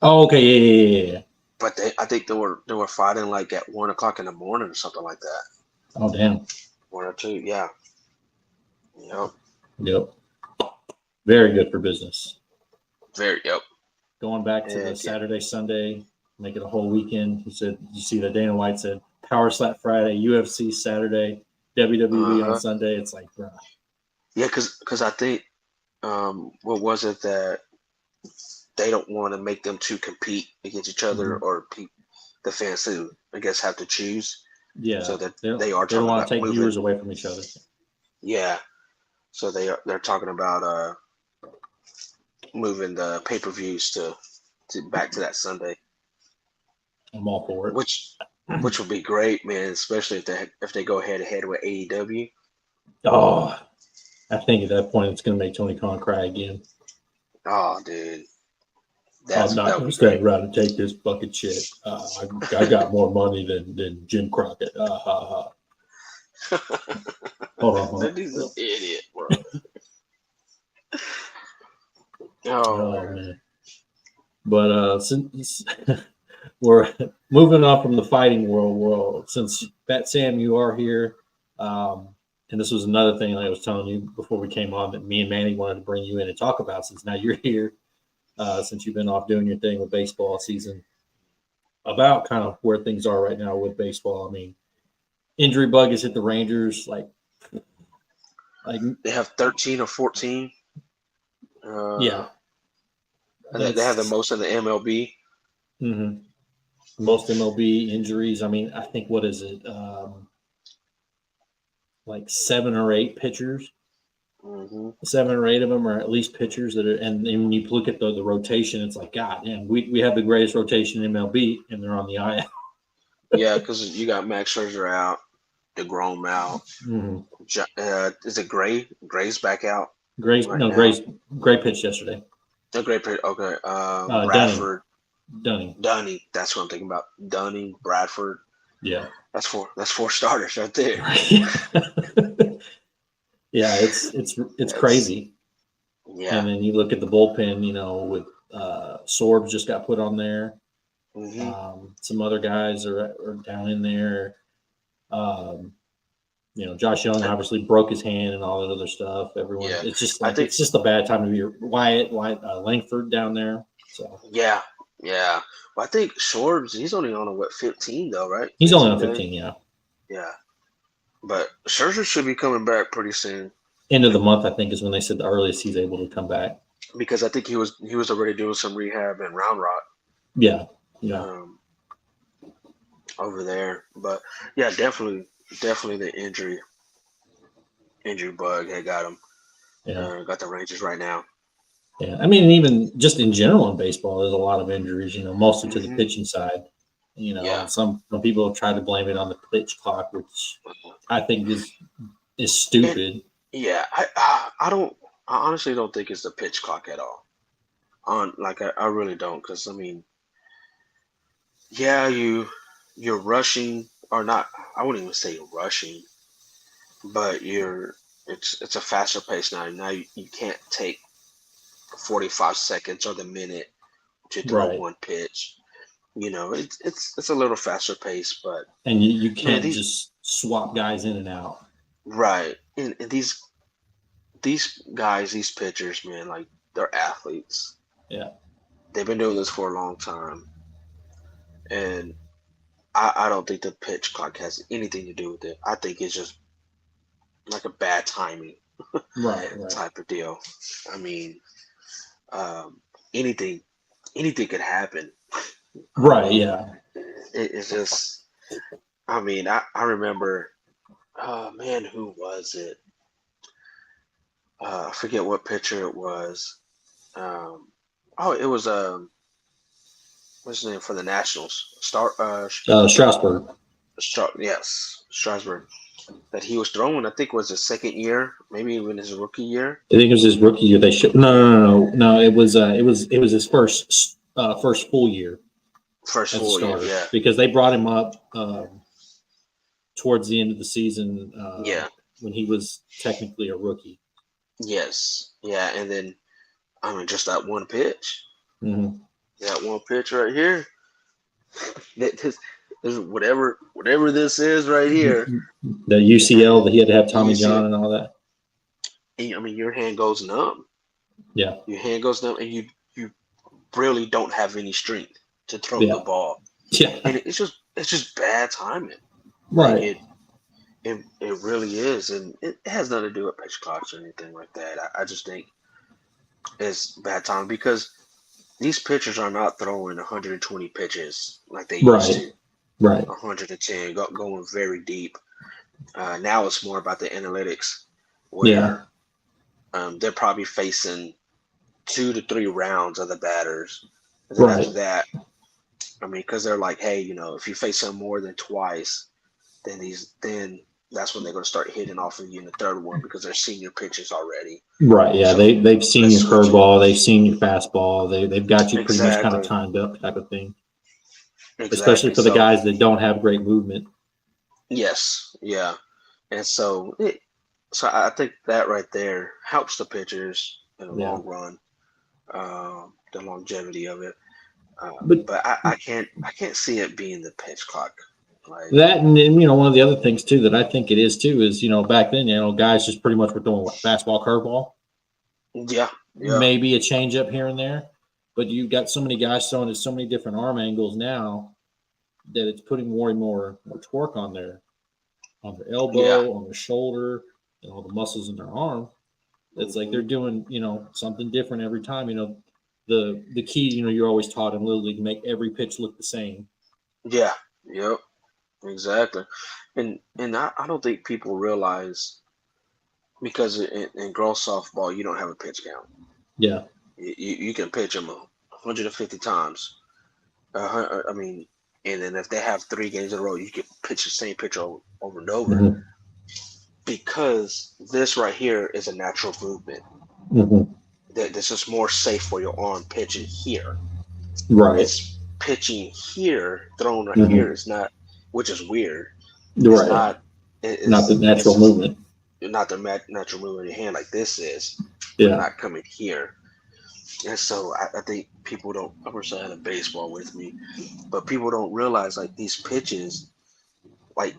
Oh, okay, yeah. But I think they were fighting like at 1 o'clock in the morning or something like that. Oh damn. 1 or 2, yeah. Yep. Very good for business. Yep. Going back to the Saturday, Sunday, make it a whole weekend. He said, you see that Dana White said Power Slap Friday, UFC Saturday, WWE on Sunday. It's like, bro. Yeah, because I think what was it that they don't want to make them two compete against each other, Mhm. or the fans who I guess have to choose. So Yeah, that they they don't, are they don't talking want to about take moving. viewers away from each other. Yeah, so they're talking about moving the pay-per-views to back to that Sunday, I'm all for it. which would be great, man. Especially if they go head to head with AEW. Oh, I think at that point it's going to make Tony Khan cry again. Oh, dude, I'm that not would going be to stand great. around and take this bucket shit. I got more money than Jim Crockett. Ha ha. Hold That dude's an on. idiot, bro. Oh Oh man. man. But since we're moving on from the fighting world, since Bat Sam, you are here, um, and this was another thing I was telling you before we came on that me and Manny wanted to bring you in and talk about. Since now you're here, since you've been off doing your thing with baseball season, about kind of where things are right now with baseball. I mean, injury bug has hit the Rangers. Like They have 13 or 14. yeah, They have the that's most in the MLB. mhm. Most MLB injuries. I mean, I think what is it? Like 7 or 8 pitchers. Hmm 7 or 8 of them are at least pitchers that are. And then when you look at the rotation, it's like God, damn, we have the greatest rotation in MLB, and they're on the IL. Yeah, because you got Max Scherzer out, DeGrom out. Mm-hmm. Is it Gray? Gray's back out Gray, right no, now. Gray pitched yesterday. A great pick. Okay. Dunning, Bradford, Dunning, Dunning. That's what I'm thinking about. Dunning, Bradford. yeah, That's four. That's four starters right there. yeah, it's That's crazy. yeah. And then you look at the bullpen, with Sorbs just got put on there. hmm Some other guys are down in there. Um, Josh Young obviously broke his hand and all that other stuff. Everyone, Yeah. it's just I like think. it's just a bad time to be Wyatt Langford down there. So Yeah. Yeah. Well, I think Shorbs. He's only on a 15 though, right? he's only 15 on day. 15. Yeah, Yeah. But Scherzer should be coming back pretty soon end of the month I think is when they said the earliest he's able to come back. because I think he was already doing some rehab in Round Rock. Yeah, yeah, Um, over there. But yeah, definitely the injury bug had got him. yeah, Got the Rangers right now. yeah. I mean, even just in general in baseball, there's a lot of injuries. Mostly to the hmm pitching side. Yeah, And some people have tried to blame it on the pitch clock, which I think is and stupid. yeah, I don't. I honestly don't think it's the pitch clock at all. I really don't, because I mean, yeah, you're rushing or not. I wouldn't even say rushing, but it's a faster pace now. Now you can't take 45 seconds or the minute to throw Right. one pitch. It's a little faster pace, but And you man, can't just swap guys in and out. right, and these guys, these pitchers, man, like they're athletes. Yeah. They've been doing this for a long time, and I don't think the pitch clock has anything to do with it. I think it's just like a bad timing Right. Right. type of deal. I mean, um, anything anything could happen. I Right. mean, Yeah. it's just. I mean, I remember. Oh man, who was it? I forget what pitcher it was. Um, oh, it was what's his name for the Nationals? Strasburg. Yes, Strasburg. That he was throwing, I think, was his second year, maybe even his rookie year. I think it was his rookie year. They should no. It was his first full year First as a full year, starter yeah, because they brought him up towards the end of the season yeah, when he was technically a rookie. yes, yeah, and then I mean, just that one pitch, Mm-hmm. that one pitch right here, this whatever this is right here, The UCL that he had to have Tommy you see John it. and all that. I mean, your hand goes numb. Yeah. Your hand goes numb, and you really don't have any strength to throw the Yeah. ball, Yeah. and it's just bad timing. Like Right. it really is, and it has nothing to do with pitch clocks or anything like that. I just think it's bad time because these pitchers are not throwing 120 pitches like they used Right. to. Right. 110, going very deep. Now it's more about the analytics, Yeah. where they're probably facing 2 to 3 rounds of the batters, and then after Right. that, I mean, because they're like, hey, if you face them more than twice, then that's when they're going to start hitting off of you in the third one because they're senior pitches already. Right. Yeah. So They've seen let's your switch it. curveball. They've seen your fastball. They've got you pretty much kind of Exactly, timed up type of thing. Especially exactly. for the So guys that don't have great movement. yes, yeah, and so I think that right there helps the pitchers in the Yeah. long run, the longevity of it. But But I can't see it being the pitch clock. Like, that and then, one of the other things too that I think it is too is, back then, guys just pretty much were throwing what, fastball, curveball, yeah, yeah, maybe a changeup here and there. But you've got so many guys throwing at so many different arm angles now that it's putting more and more torque on their yeah, elbow, on their shoulder, and all the muscles in their arm. It's like hmm they're doing, something different every time. The key, you're always taught in Little League, make every pitch look the same. yeah, yep, exactly. And I don't think people realize because in girls softball you don't have a pitch count. Yeah. You can pitch them 150 times. I mean, and then if they have 3 games in a row, you can pitch the same pitch over and over Mm-hmm. because this right here is a natural movement. Mm-hmm. This is more safe for your arm pitching here. Right. It's pitching here, thrown right here Mm-hmm. is not, which is weird. It's Right. not. Not the It's natural just movement. not the natural movement in your hand like this is, but Yeah. not coming here. And so I think people don't. I wish I had a baseball with me, but people don't realize like these pitches, like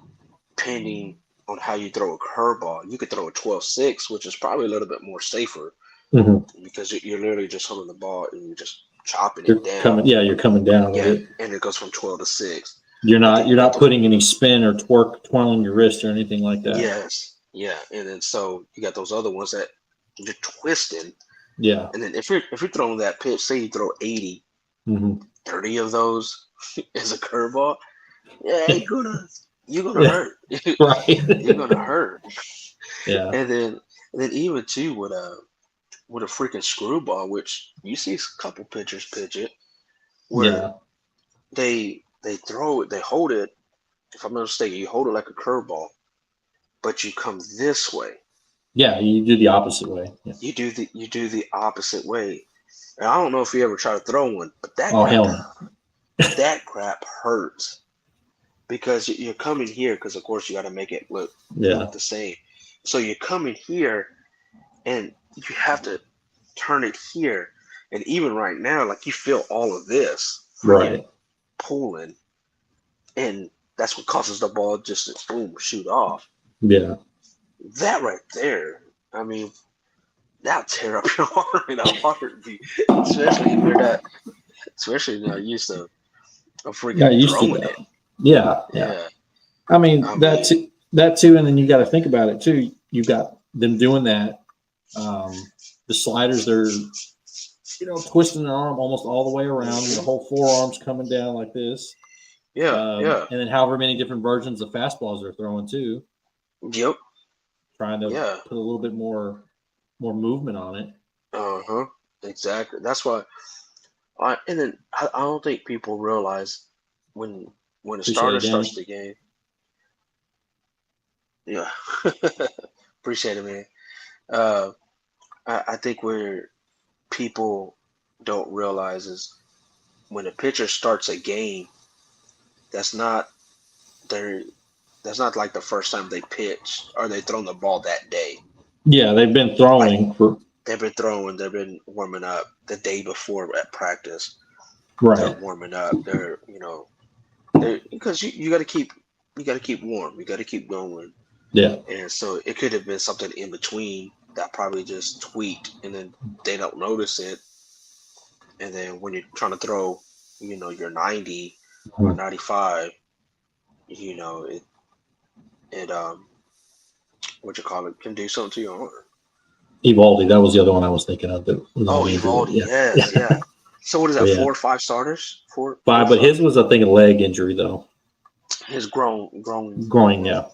depending on how you throw a curveball, you could throw a 12-6, which is probably a little bit more safer Mm-hmm. because you're literally just holding the ball and you're just chopping You're it down. coming. Yeah, you're coming down with Yeah, it. and it goes from 12 to 6. You're But not. then you You're got not the putting any spin or torque, twirling your wrist or anything like that. yes, yeah, and then so you got those other ones that you're twisting, Yeah. and then if you're throwing that pitch, say you throw 80, Mm-hmm. 30 of those is a curveball. Yeah, you're gonna Yeah. hurt. You're Right. gonna hurt. Yeah. And then even too with a freaking screwball, which you see a couple pitchers pitch it, where Yeah. they throw it, they hold it. If I'm not mistaken, you hold it like a curveball, but you come this way. Yeah. You do the opposite way. Yeah. You do the opposite way. And I don't know if you ever try to throw one, but that Oh crap hell no. that crap hurts because you're coming here because of course you got to make it look Yeah. the same. So you're coming here and you have to turn it here. And even right now, like you feel all of this freaking Right. pulling, and that's what causes the ball just to boom shoot off. Yeah. That right there, I mean, that'll tear up your arm in a heartbeat, especially if you're not, especially not used to Yeah. freaking Used to throwing that. it. Yeah. Yeah. Yeah, I mean I that's mean, that too, and then you got to think about it too. You've got them doing that. The sliders, they're twisting their arm almost all the way around. The hmm whole forearm's coming down like this, yeah, yeah, and then however many different versions of fastballs they're throwing too, yep, trying to yeah, put a little bit more movement on it. uh-huh, exactly. That's why. And then I don't think people realize when when a Appreciate starter it, starts Danny. the game. Yeah, appreciate it, man. Uh, I think where people don't realize is when a pitcher starts a game, that's not their that's not like the first time they pitch or they thrown the ball that day. Yeah, they've been Like throwing for they've been throwing, they've been warming up the day before at practice. They're right. warming up. They're because you got to keep warm. You got to keep going. Yeah, And so it could have been something in between that probably just tweaked, and then they don't notice it. And then when you're trying to throw, your 90 or Mhm. 95, you know, it can do something to your arm. Evaldi, that was the other one I was thinking of. That was Evaldi, yes, yeah. So what is that? 4 or 5 starters? 5, but his was, I think, a leg injury though. His groin, yeah. groin injury,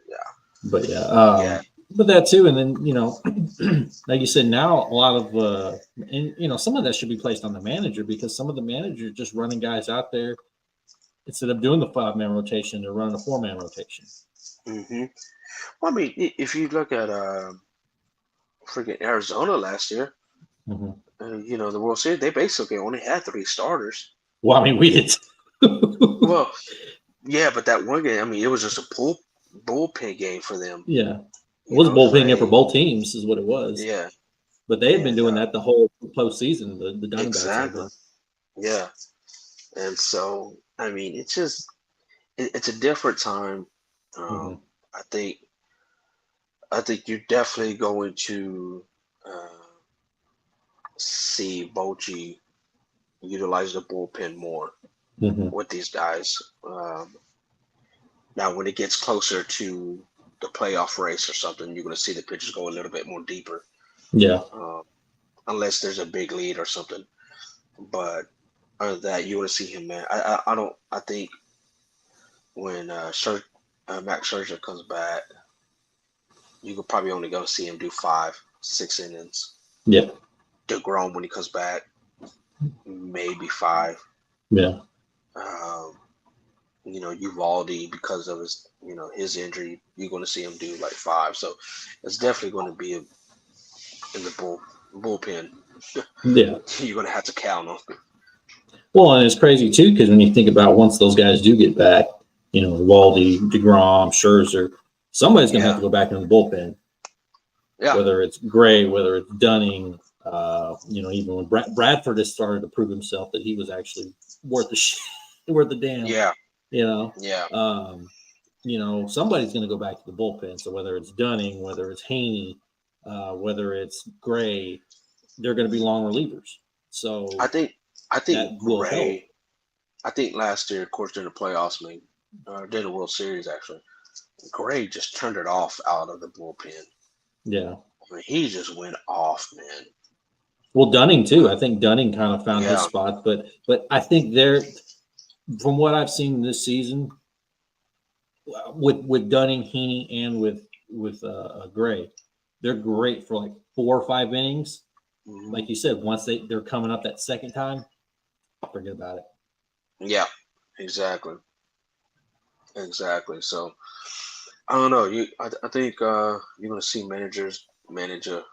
yeah. But but that too, and then like you said, now a lot of and some of that should be placed on the manager, because some of the managers just running guys out there instead of doing the 5-man rotation, they're running a 4-man rotation. Mm-hmm. Well, I mean, if you look at freaking Arizona last year, mm-hmm. The World Series, they basically only had 3 starters. Well, I mean, we did. Well, yeah, but that one game, I mean, it was just a bullpen game for them. Yeah, it was a bullpen game for both teams, is what it was. Yeah, but they had been doing that the whole postseason. The Diamondbacks. Exactly. Yeah, and so I mean, it's just it's a different time. Mm-hmm. I think you're definitely going to see Bochy utilize the bullpen more with these guys. Now, when it gets closer to the playoff race or something, you're going to see the pitchers go a little bit more deeper. Yeah. Unless there's a big lead or something. But other than that, you want to see him, man. I think when Max Scherzer comes back, you could probably only go see him do 5-6 innings. Yeah. DeGrom, when he comes back, maybe 5. Yeah. Uvaldi, because of his injury, you're going to see him do like 5. So it's definitely going to be in the bullpen. Yeah. You're going to have to count on. Well, and it's crazy too, because when you think about once those guys do get back, Uvaldi, DeGrom, Scherzer, somebody's going to have to go back into the bullpen. Yeah. Whether it's Gray, whether it's Dunning, even when Bradford has started to prove himself that he was actually worth the damn. Yeah. Yeah. Somebody's going to go back to the bullpen. So whether it's Dunning, whether it's Haney, whether it's Gray, they're going to be long relievers. So I think that will help. I think last year, of course, during the playoffs, during the World Series, actually, Gray just turned it off out of the bullpen. Yeah. I mean, he just went off, man. Well, Dunning too. I think Dunning kind of found his spot, but I think from what I've seen this season, with Dunning, Heaney, and with Gray, they're great for like 4 or 5 innings. Mm-hmm. Like you said, once they're coming up that second time, forget about it. Yeah, exactly. So I don't know. I think you're going to see managers manage a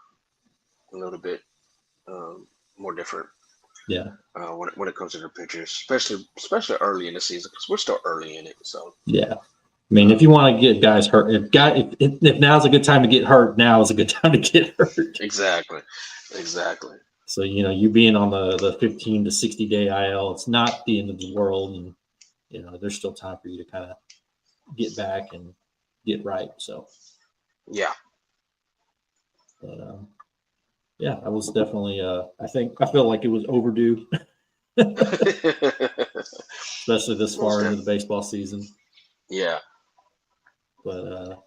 little bit more different. Yeah. When it comes to their pitchers, especially early in the season, because we're still early in it. So yeah. I mean, if you want to get guys hurt, if now's a good time to get hurt, now is a good time to get hurt. Exactly. So you being on the 15 to 60 day IL, it's not the end of the world, and there's still time for you to kind of get back and get right. So yeah. But yeah, I was definitely. I feel like it was overdue, especially this far into the baseball season. Yeah. But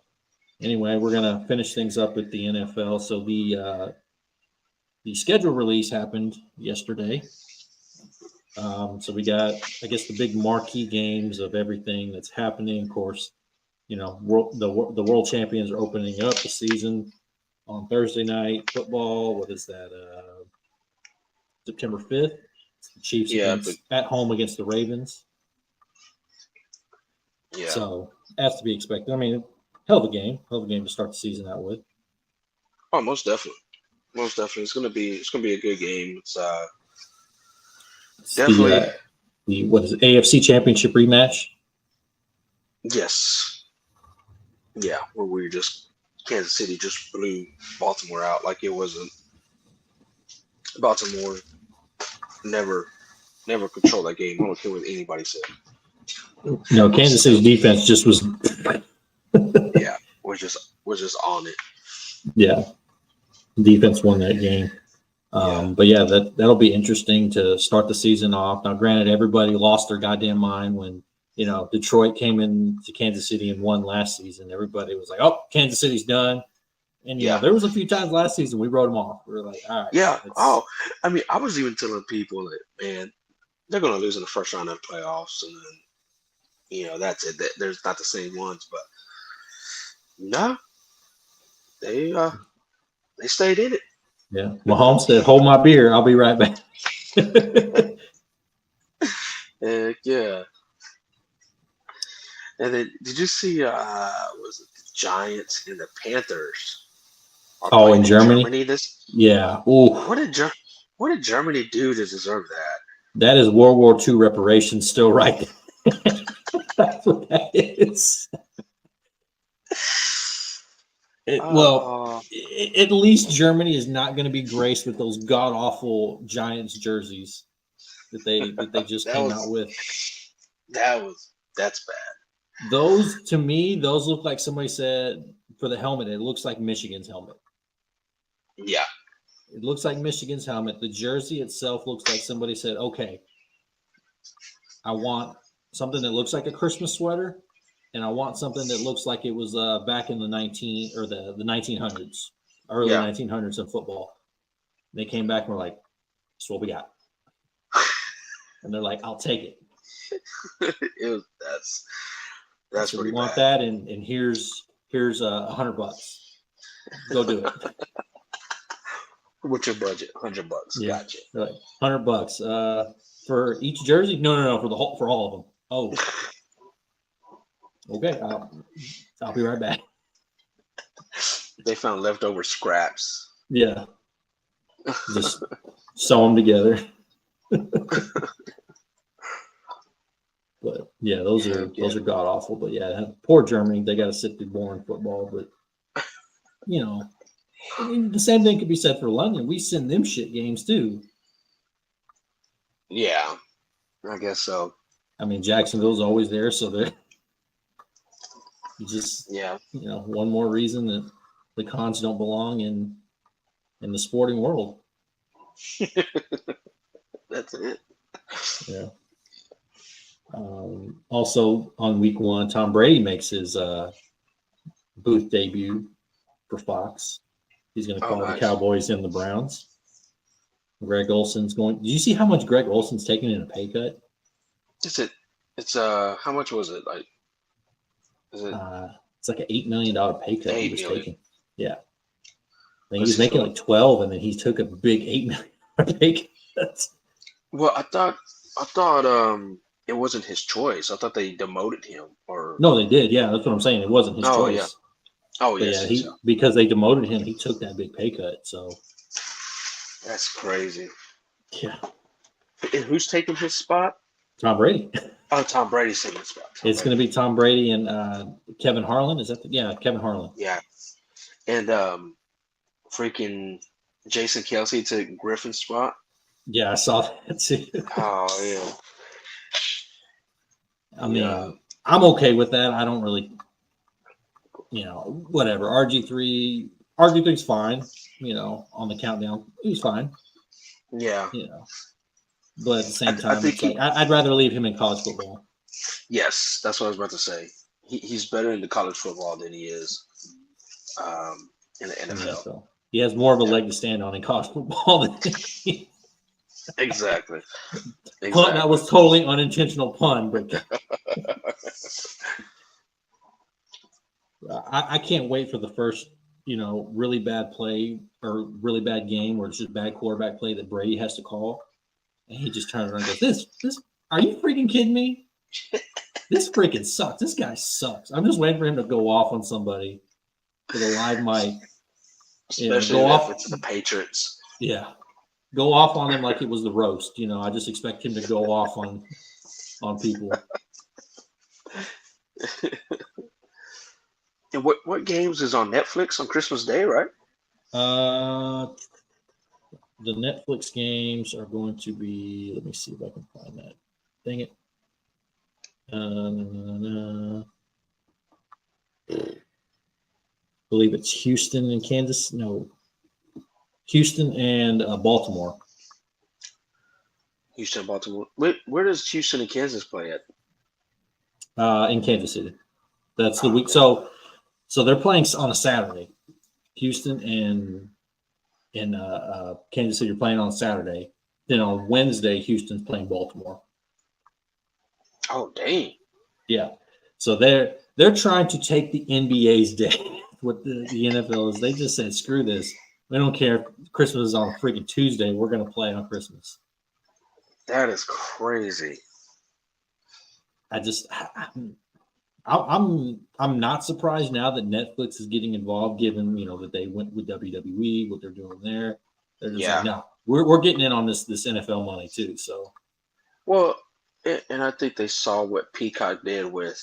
anyway, we're gonna finish things up with the NFL. So the schedule release happened yesterday. So we got, I guess, the big marquee games of everything that's happening. Of course, the world champions are opening up the season on Thursday night football. What is that? September 5th. It's the Chiefs at home against the Ravens. Yeah. So that's to be expected. I mean, hell of a game to start the season out with. Oh, most definitely. It's gonna be a good game. It's definitely the what is it, AFC Championship rematch? Yes. Yeah, where Kansas City just blew Baltimore out like it wasn't. Baltimore never controlled that game. I don't care what anybody said. No, Kansas City's defense just was. Yeah, was just on it. Yeah, defense won that game. But yeah, that'll be interesting to start the season off. Now, granted, everybody lost their goddamn mind when Detroit came into Kansas City and won last season. Everybody was like, "Oh, Kansas City's done." And there was a few times last season we wrote them off. We were like, "All right." Yeah. Oh, I mean, I was even telling people that, man, they're going to lose in the first round of playoffs, and then that's it. There's not the same ones, but no, they stayed in it. Yeah. Mahomes said, "Hold my beer. I'll be right back." Heck yeah. And then did you see was it the Giants and the Panthers are playing in Germany? this? Yeah. Ooh. What did Germany do to deserve that? That is World War II reparations still right there. That's what that is. At least Germany is not going to be graced with those god awful Giants jerseys that they just came out with. That's bad. Those, to me, look like somebody said for the helmet, it looks like Michigan's helmet. Yeah. It looks like Michigan's helmet. The jersey itself looks like somebody said, "Okay, I want something that looks like a Christmas sweater, and I want something that looks like it was back in the 1900s, early 1900s in football." And they came back and were like, "That's what we got." And they're like, "I'll take it." That's so pretty we want bad. that, and here's $100. Go do it. What's your budget? $100. Yeah. Gotcha. Like $100 for each jersey? No, for all of them. Oh, okay. I'll be right back. They found leftover scraps. Yeah. Just sew them together. But yeah, those are god awful. But yeah, poor Germany. They got to sit through boring football. But I mean, the same thing could be said for London. We send them shit games too. Yeah, I guess so. I mean, Jacksonville's always there, so they're just yeah. One more reason that the cons don't belong in the sporting world. That's it. Yeah. Also, on week 1, Tom Brady makes his booth debut for Fox. He's going to call the Cowboys and the Browns. Greg Olson's going. Did you see how much Greg Olson's taking in a pay cut? It's how much was it? Like, is it? It's like an $8 million pay cut he was taking. Yeah. I think he was making like 12, and then he took a big $8 million pay cut. Well, I thought it wasn't his choice. I thought they demoted him. Or no, they did. Yeah, that's what I'm saying. It wasn't his choice. Yeah. Oh, yes. Yeah, because they demoted him, he took that big pay cut. So that's crazy. Yeah. And who's taking his spot? Tom Brady. Oh, Tom Brady's taking his spot. It's going to be Tom Brady and Kevin Harlan. Is that Kevin Harlan? Yeah. And freaking Jason Kelsey took Griffin's spot. Yeah, I saw that too. Oh yeah. I mean, I'm okay with that. I don't really, whatever. RG3's fine. On the countdown, he's fine. Yeah. But at the same time, I'd rather leave him in college football. Yes, that's what I was about to say. He's better in the college football than he is in the NFL. He has more of a leg to stand on in college football than he. Exactly. That was totally unintentional pun, but I can't wait for the first, really bad play or really bad game or it's just bad quarterback play that Brady has to call. And he just turns around and goes, this, are you freaking kidding me? This freaking sucks. This guy sucks. I'm just waiting for him to go off on somebody with a live mic. Especially if it's the Patriots. Yeah. Go off on him like it was the roast. I just expect him to go off on people. And what games is on Netflix on Christmas Day, right? The Netflix games are going to be. Let me see if I can find that. Dang it. I believe it's Houston and Kansas. No. Houston and Baltimore. Houston, Baltimore. Where does Houston and Kansas play at? In Kansas City. That's the week. So they're playing on a Saturday. Houston and Kansas City are playing on Saturday. Then on Wednesday, Houston's playing Baltimore. Oh, dang. Yeah. So they're trying to take the NBA's day. What the NFL is, they just said, screw this. We don't care if Christmas is on a freaking Tuesday. We're going to play on Christmas. That is crazy. I'm not surprised now that Netflix is getting involved, given that they went with WWE, what they're doing there. They're just like, no, we're getting in on this NFL money too. So, well, and I think they saw what Peacock did with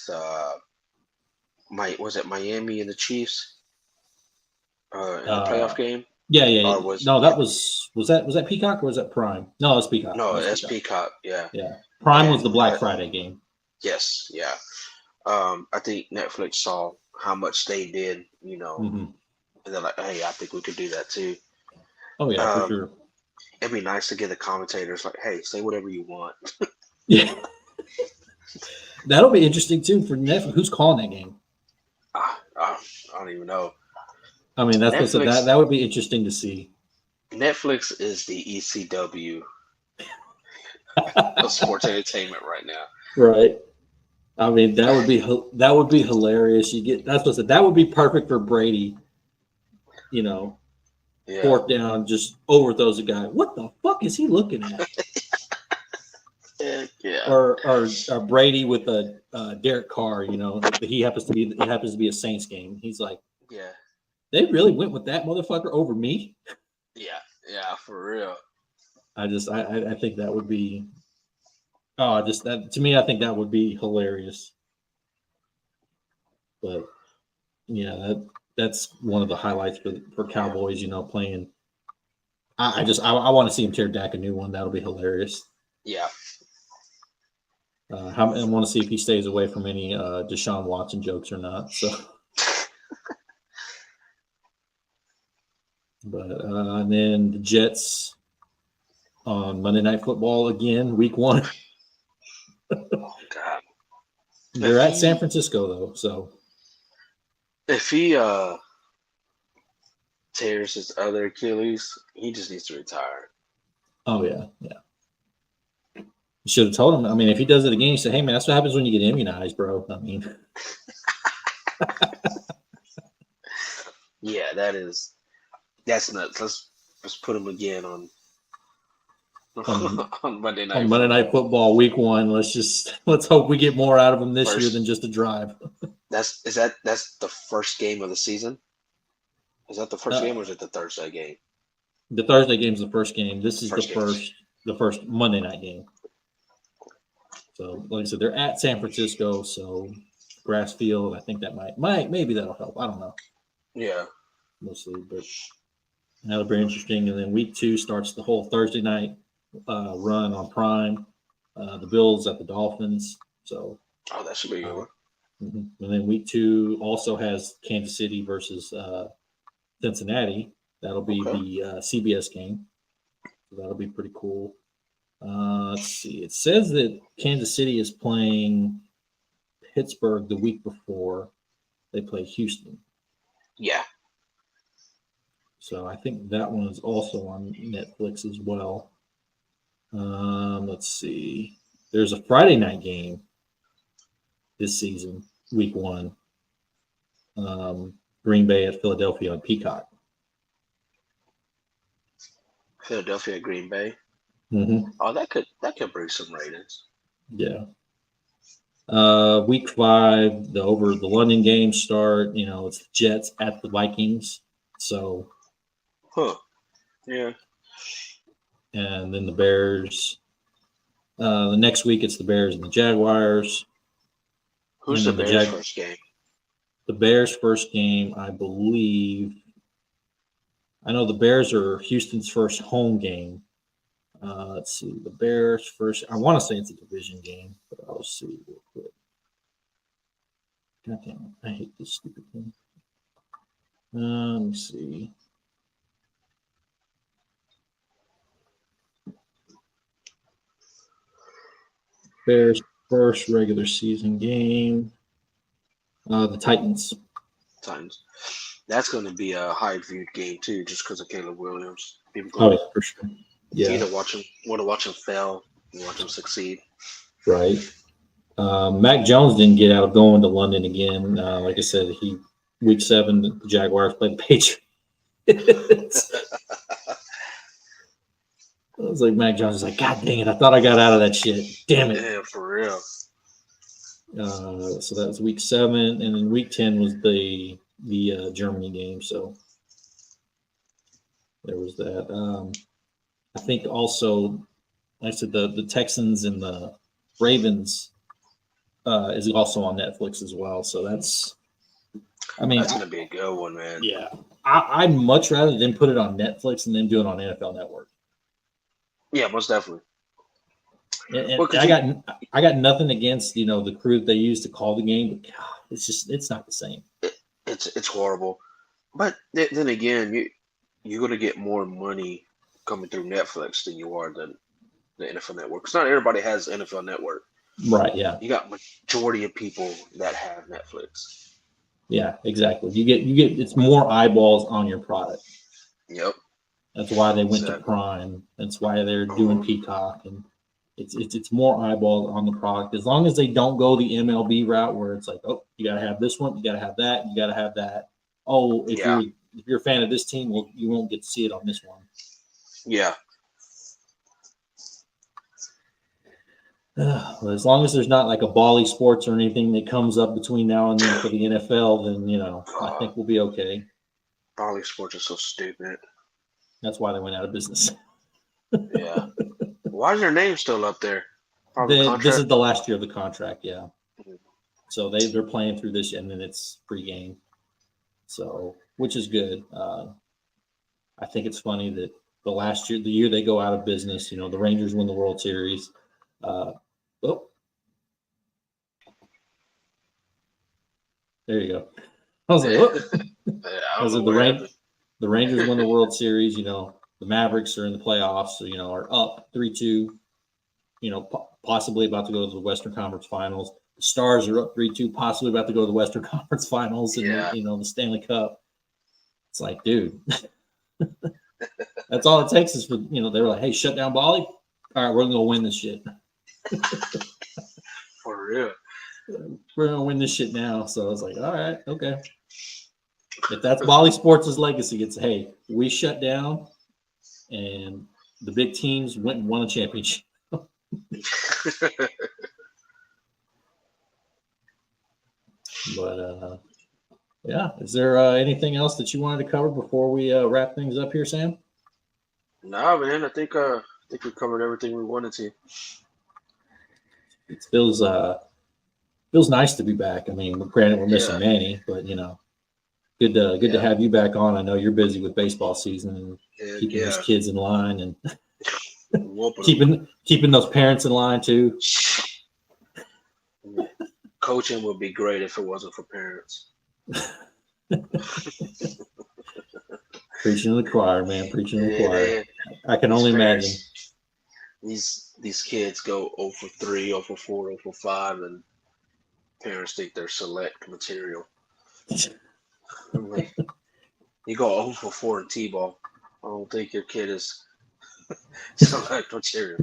was it Miami and the Chiefs in the playoff game? Yeah. That was that Peacock or was that Prime? No, it's Peacock. No, that's Peacock. Yeah. Prime was the Black Friday game. Yes. Yeah. I think Netflix saw how much they did, and they're like, hey, I think we could do that too. Oh yeah, for sure. It'd be nice to get the commentators like, hey, say whatever you want. Yeah. That'll be interesting too for Netflix. Who's calling that game? I don't even know. I mean, that would be interesting to see. Netflix is the ECW of sports entertainment right now. Right. I mean, that would be hilarious. That would be perfect for Brady. Fourth down, just overthrows a guy. What the fuck is he looking at? Yeah. Or Brady with a Derek Carr. He happens to be a Saints game. He's like, yeah, they really went with that motherfucker over me. Yeah, for real. I think that would be. Oh, just that to me, I think that would be hilarious. But yeah, that's one of the highlights for Cowboys. Playing. I want to see him tear Dak a new one. That'll be hilarious. Yeah. I want to see if he stays away from any Deshaun Watson jokes or not. So, but and then the Jets on Monday Night Football again, Week 1. Oh God. They're at San Francisco though, so if he tears his other Achilles, he just needs to retire. Oh yeah. You should have told him. I mean, if he does it again, you say, "Hey man, that's what happens when you get immunized, bro." I mean, yeah, that's nuts. Let's put him again on Monday Night. On Monday Night Football, Week 1. Let's hope we get more out of him this year than just a drive. That's the first game of the season. Is that the first game, or is it the Thursday game? The Thursday game is the first game. This is the first Monday night game. So, like I said, they're at San Francisco, so grass field. I think that maybe that'll help. I don't know. Yeah, mostly, but that'll be interesting. And then Week 2 starts the whole Thursday night run on Prime. The Bills at the Dolphins. So, that should be a good one. And then Week 2 also has Kansas City versus Cincinnati. That'll be the CBS game. So that'll be pretty cool. Let's see. It says that Kansas City is playing Pittsburgh the week before they play Houston. Yeah. So I think that one is also on Netflix as well. Let's see. There's a Friday night game this season, Week 1. Green Bay at Philadelphia on Peacock. Philadelphia, Green Bay. Mm-hmm. Oh, that could bring some ratings. Yeah. Week 5, the London games start. It's the Jets at the Vikings. So. Yeah. And then the Bears. The next week it's the Bears and the Jaguars. Who's the Bears' first game? The Bears' first game, I believe. I know the Bears are Houston's first home game. Let's see. The Bears' first. I want to say it's a division game, but I'll see real quick. God damn it. I hate this stupid thing. Let me see. Bears' first regular season game. The Titans. That's going to be a high viewed game too, just because of Caleb Williams. People Oh, going yeah, for sure. Yeah. either want to watch him fail, and watch him succeed. Right. Mac Jones didn't get out of going to London again. Like I said, week 7, the Jaguars played the Patriots. I was like, Mac Jones is like, God dang it! I thought I got out of that shit. Damn it! Yeah, for real. So that was week 7, and then week 10 was the Germany game. So there was that. I think also, like I said, the Texans and the Ravens is also on Netflix as well. So that's gonna be a good one, man. Yeah, I'd much rather than put it on Netflix and then do it on NFL Network. Yeah, most definitely. And I got nothing against the crew that they use to call the game, but God, it's not the same. It's horrible. But then again, you're gonna get more money coming through Netflix than you are than the NFL Network. Because not everybody has NFL Network. Right. Yeah. You got majority of people that have Netflix. Yeah. Exactly. You get it's more eyeballs on your product. Yep. That's why they went to Prime. That's why they're doing Peacock, and it's more eyeballs on the product. As long as they don't go the MLB route where it's like, oh, you got to have this one, you got to have that, you got to have that. Oh, if you're a fan of this team, well, you won't get to see it on this one. Yeah. Well, as long as there's not like a Bally Sports or anything that comes up between now and then for the NFL, then I think we'll be okay. Bally Sports is so stupid. That's why they went out of business. Yeah. Why is their name still up there? This is the last year of the contract, yeah. Mm-hmm. So they're playing through this, and then it's pre-game. So, which is good. I think it's funny that the year they go out of business, the Rangers win the World Series. There you go. I was like, the Rangers win the World Series. The Mavericks are in the playoffs, so are up 3-2. Possibly about to go to the Western Conference Finals. The Stars are up 3-2, possibly about to go to the Western Conference Finals, and the Stanley Cup. It's like, dude, that's all it takes is for they were like, hey, shut down Bali. All right, we're gonna win this shit. For real. We're gonna win this shit now. So I was like, all right, okay. If that's Bally Sports' legacy, it's hey, we shut down, and the big teams went and won a championship. But yeah, is there anything else that you wanted to cover before we wrap things up here, Sam? Nah, man. I think we covered everything we wanted to. It feels nice to be back. I mean, granted, we're missing Manny, but good to have you back on. I know you're busy with baseball season and keeping those kids in line and keeping those parents in line too. Coaching would be great if it wasn't for parents. Preaching to the choir, man. Preaching to the choir. I can only imagine. These kids go 0 for 3, 0 for 4, 0 for 5, and parents think they're select material. I'm like, you go 0 for 4 in T-ball. I don't think your kid is select material.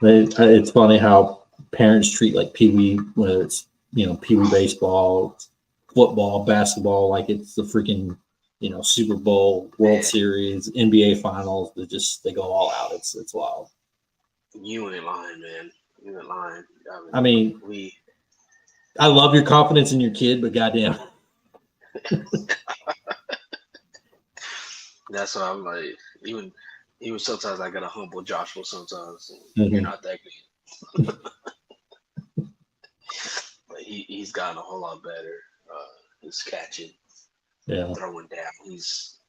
It's funny how parents treat like Pee-wee, whether it's Pee-wee baseball, football, basketball, like it's the freaking Super Bowl, World Series, NBA Finals. They go all out. It's wild. You ain't lying, man. You ain't lying. I mean, I love your confidence in your kid, but goddamn. That's why I'm like, even sometimes I gotta humble Joshua sometimes. You're not that good. But he's gotten a whole lot better. His catching, throwing down. He's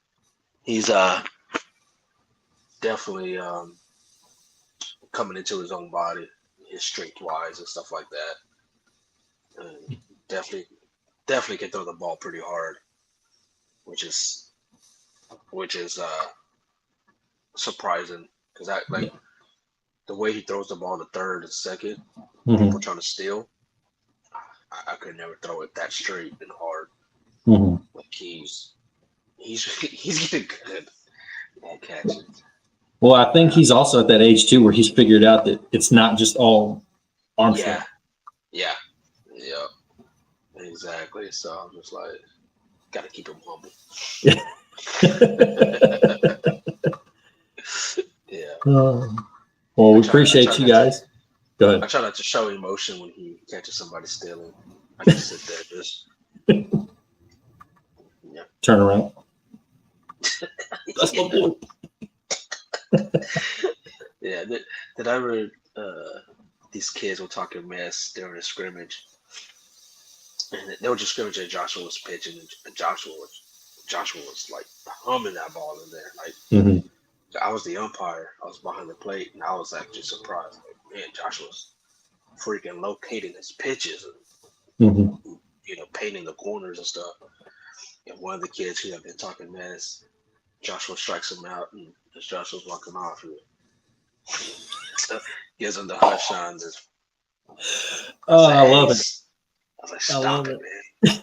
definitely coming into his own body, his strength wise and stuff like that. And definitely can throw the ball pretty hard, which is surprising because the way he throws the ball to third and second, Mm-hmm. people trying to steal. I could never throw it that straight and hard. Mm-hmm. Like he's getting good at catching. Well, I think he's also at that age too, where he's figured out that it's not just all arm strength. Yeah, exactly. So I'm just like, gotta keep him humble. Yeah. Well, we appreciate you guys. Go ahead. I try not to show emotion when he catches somebody stealing. I just sit there, just turn around. That's my boy. Yeah. Did I ever? These kids were talking mess during a scrimmage, and they were just scrimmaging. Joshua was pitching, and Joshua was like humming that ball in there. Like I was the umpire. I was behind the plate, and I was actually surprised. Like, man, Joshua's freaking locating his pitches and painting the corners and stuff. And one of the kids who had been talking mess, Joshua strikes him out, and as Joshua's walking off, he gives him the hush on. I love it. I was like, stop it, man.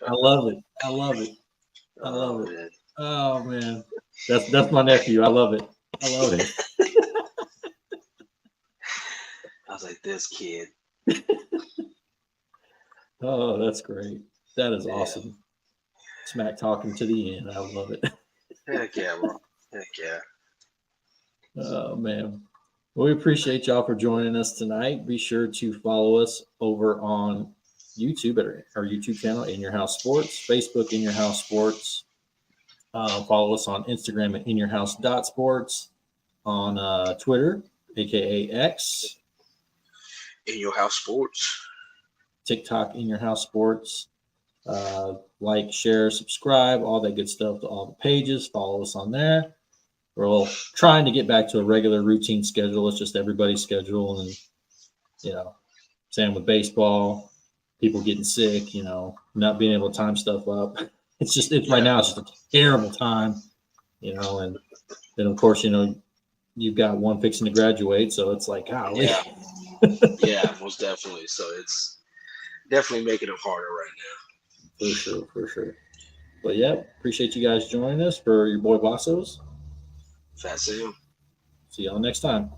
I love it. I love it. Man. Oh man, that's my nephew. I love it. I love it. I was like, this kid. Oh, that's great. That is awesome. Smack talking to the end. I love it. Heck yeah, bro. Heck yeah. Oh man. Well, we appreciate y'all for joining us tonight. Be sure to follow us over on YouTube at our YouTube channel, In Your House Sports, Facebook, In Your House Sports. Follow us on Instagram at inyourhouse.sports, on Twitter, aka X, In Your House Sports, TikTok, In Your House Sports. Like, share, subscribe, all that good stuff to all the pages. Follow us on there. We're all trying to get back to a regular routine schedule. It's just everybody's schedule, and same with baseball, people getting sick, not being able to time stuff up. Right now it's just a terrible time, and then of course, you've got one fixing to graduate, so it's like, golly. Yeah, most definitely. So it's definitely making it harder right now. For sure. But yeah, appreciate you guys joining us for your boy Vassos. Fat Sam. See y'all next time.